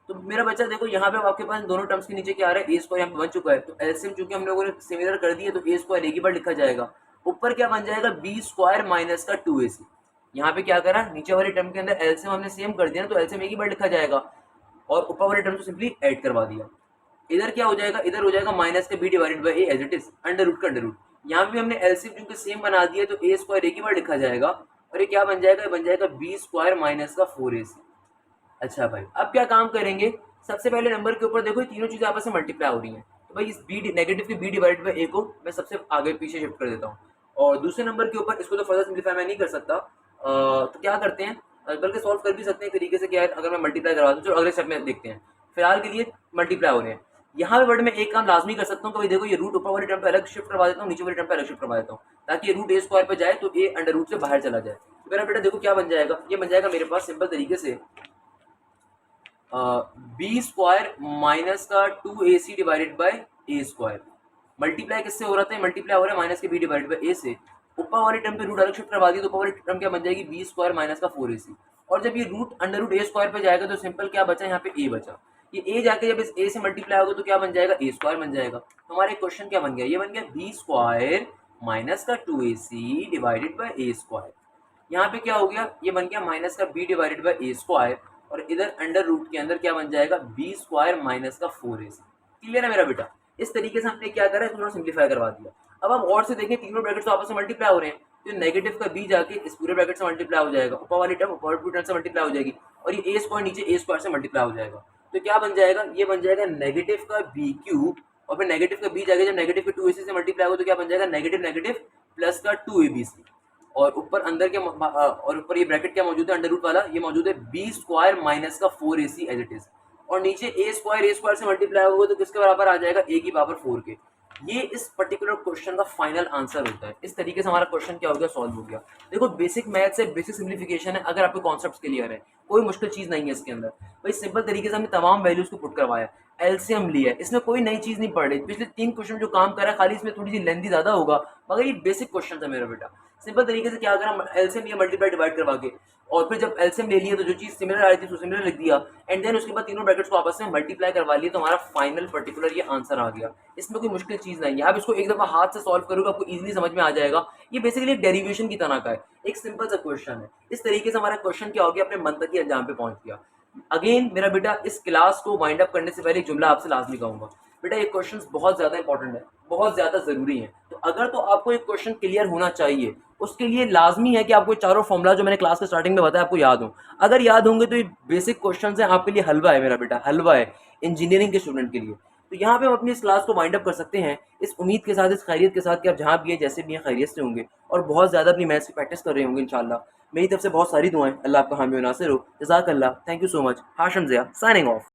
तो मेरा बच्चा देखो यहाँ पे आपके पास दोनों टर्म्स के नीचे क्या आ रहा है, ए स्क्वायर यहाँ पे बन चुका है। तो एलसीएम चूंकि हम लोगों ने सिमिलर कर दिया तो ए स्क्वायर एक ही बार लिखा जाएगा। ऊपर क्या बन जाएगा, बी स्क्वायर माइनस का 2ac। यहाँ पे क्या करा, नीचे वाले टर्म के अंदर एलसीएम हमने सेम कर दिया ना, तो एलसीएम एक ही बार लिखा जाएगा। और ऊपर वाले टर्म को सिंपली ऐड करवा दिया। इधर क्या हो जाएगा, इधर हो जाएगा माइनस का b divided by a as it is, under root का अंडर रूट। यहाँ भी हमने एलसीएम क्योंकि सेम बना दिया तो a स्क्वायर एक ही बार लिखा जाएगा। और ये क्या बन जाएगा, बन जाएगा b स्क्वायर माइनस का 4ac। अच्छा भाई अब क्या काम करेंगे, सबसे पहले नंबर के ऊपर देखो ये तीनों चीजें आपस में मल्टीप्लाई हो रही हैं। तो भाई इस b नेगेटिव के b डिवाइडेड बाई a को मैं सबसे आगे पीछे शिफ्ट कर देता हूँ। और दूसरे नंबर के ऊपर इसको तो फर्दर सिंप्लीफाई मैं नहीं कर सकता, तो क्या करते हैं, बल्कि सॉल्व कर भी सकते हैं तरीके से। क्या है, अगर मैं मल्टीप्लाई करवा दूँ, जो अगले स्टेप में देखते हैं। फिलहाल के लिए मल्टीप्लाई हो रहे हैं। यहाँ पे वर्ड में एक काम लाजमी कर सकता हूँ कि भाई देखो ये रूट ऊपर वाले टर्म पे अलग शिफ्ट करवा देता हूँ, नीचे वाले टर्म पे अलग शिफ्ट करवा देता हूँ, ताकि ये रूट a स्क्वायर पे जाए तो a अंडर रूट से बाहर चला जाए। तो मेरा बेटा देखो क्या बन जाएगा, ये बन जाएगा मेरे पास सिंपल तरीके से b स्क्वायर माइनस का 2ac divided by a square. Multiply किससे हो रहा था, मल्टीप्लाई हो रहा है माइनस के b डिवाइडेड बाई a से। ऊपर वाले टर्म पे रूट अलग शिफ्ट करवा दी तो ऊपर वाली टर्म क्या बन जाएगी, b स्क्वायर माइनस का 4ac। और जब ये root under root a square पे जाएगा तो सिंपल क्या बचा, यहाँ पे a बचा। ये a जाके जब इस a से मल्टीप्लाई होगा तो क्या बन जाएगा, a स्क्वायर बन जाएगा। तो हमारा क्वेश्चन क्या बन गया, ये बन गया b स्क्वायर माइनस का 2ac divided by a square. यहाँ पे क्या हो गया, ये बन गया माइनस का b divided by a square. और इधर अंडर रूट के अंदर क्या बन जाएगा, b स्क्वायर माइनस का 4ac। क्लियर है मेरा बेटा। इस तरीके से हमने क्या करा है, थोड़ा सिंप्लीफाई करवा दिया। अब हम और से देखें, तीनों ब्रैकेट्स तो आपस में मल्टीप्लाई हो रहे हैं, तो नेगेटिव का b जाके इस पूरे ब्रैकेट से मल्टीप्लाई हो जाएगा, ऊपर वाली टर्म ऊपर टर्म से मल्टीप्लाई हो जाएगी। और ये a स्क्वायर नीचे a स्क्वायर से मल्टीप्लाई हो जाएगा। तो क्या बन जाएगा, ये बन जाएगा नेगेटिव का b क्यूब। और फिर नेगेटिव का b जाके जब नेगेटिव का 2ac से मल्टीप्लाई हो तो क्या बन जाएगा, नेगेटिव नेगेटिव प्लस का 2abc। और ऊपर अंदर के और ऊपर ये ब्रैकेट क्या मौजूद है, अंडर रूट वाला, ये मौजूद है b स्क्वायर माइनस का 4ac एज इट इज। और नीचे ए स्क्वायर से मल्टीप्लाई होगा तो किसके बराबर आ जाएगा, ए की पावर 4 के। ये इस पर्टिकुलर क्वेश्चन का फाइनल आंसर होता है। इस तरीके से हमारा क्वेश्चन क्या हो गया, सॉल्व हो गया। देखो बेसिक मैथ से बेसिक सिम्प्लीफिकेशन है, अगर आपके कॉन्सेप्ट्स क्लियर है, कोई मुश्किल चीज़ नहीं है इसके अंदर। भाई सिंपल तरीके से हमने तमाम वैल्यूज को पुट करवाया, एलसीएम लिया है, इसमें कोई नई चीज़ नहीं पड़ रही। पिछले 3 क्वेश्चन जो काम करा, खाली इसमें थोड़ी सी लेंथी ज़्यादा होगा, मगर ये बेसिक क्वेश्चन था मेरा बेटा। सिंपल तरीके से क्या करा, एलसीएम लिया मल्टीप्लाई डिवाइड करवा के, और फिर जब एलसीएम ले लिया तो जो चीज़ सिमिलर आ रही थी उसको सिमिलर लिख दिया, एंड देन उसके बाद तीनों ब्रैकेट्स को आपस में मल्टीप्लाई करवा लिया, तो हमारा फाइनल पर्टिकुलर ये आंसर आ गया। इसमें कोई मुश्किल चीज़ नहीं है। आप इसको एक दफ़ा हाथ से सॉल्व करोगे आपको इजीली समझ में आ जाएगा। ये बेसिकली एक डेरिवेशन की तरह का है, एक सिंपल सा क्वेश्चन है। इस तरीके से हमारा क्वेश्चन क्या हो गया, अपने मन तक ही अंजाम पे पहुंच गया। अगेन मेरा बेटा, इस क्लास को वाइंड अप करने से पहले एक जुमला आपसे लाजमी कहूंगा। बेटा ये क्वेश्चंस बहुत ज़्यादा इंपॉर्टेंट है, बहुत ज़्यादा ज़रूरी है। तो अगर तो आपको एक क्वेश्चन क्लियर होना चाहिए, उसके लिए लाजमी है कि आपको चारों फॉर्मूला जो मैंने क्लास के स्टार्टिंग में बताया आपको याद हो। अगर याद होंगे तो ये बेसिक क्वेश्चन हैं, आपके लिए हलवा है मेरा बेटा, हलवा है इंजीनियरिंग के स्टूडेंट के लिए। तो यहाँ पे हम अपनी इस क्लास को वाइंड अप कर सकते हैं, इस उम्मीद के साथ, इस खैरियत के साथ कि आप जहाँ भी हैं, जैसे भी हैं, खैरियत से होंगे और बहुत ज़्यादा अपनी मैथ्स की प्रैक्टिस कर रहे होंगे इंशाल्लाह। मेरी तरफ से बहुत सारी दुआएं। अल्लाह आपका हामी व नासिर हो। जज़ाकल्लाह, thank you so much. Hashim Zia signing of.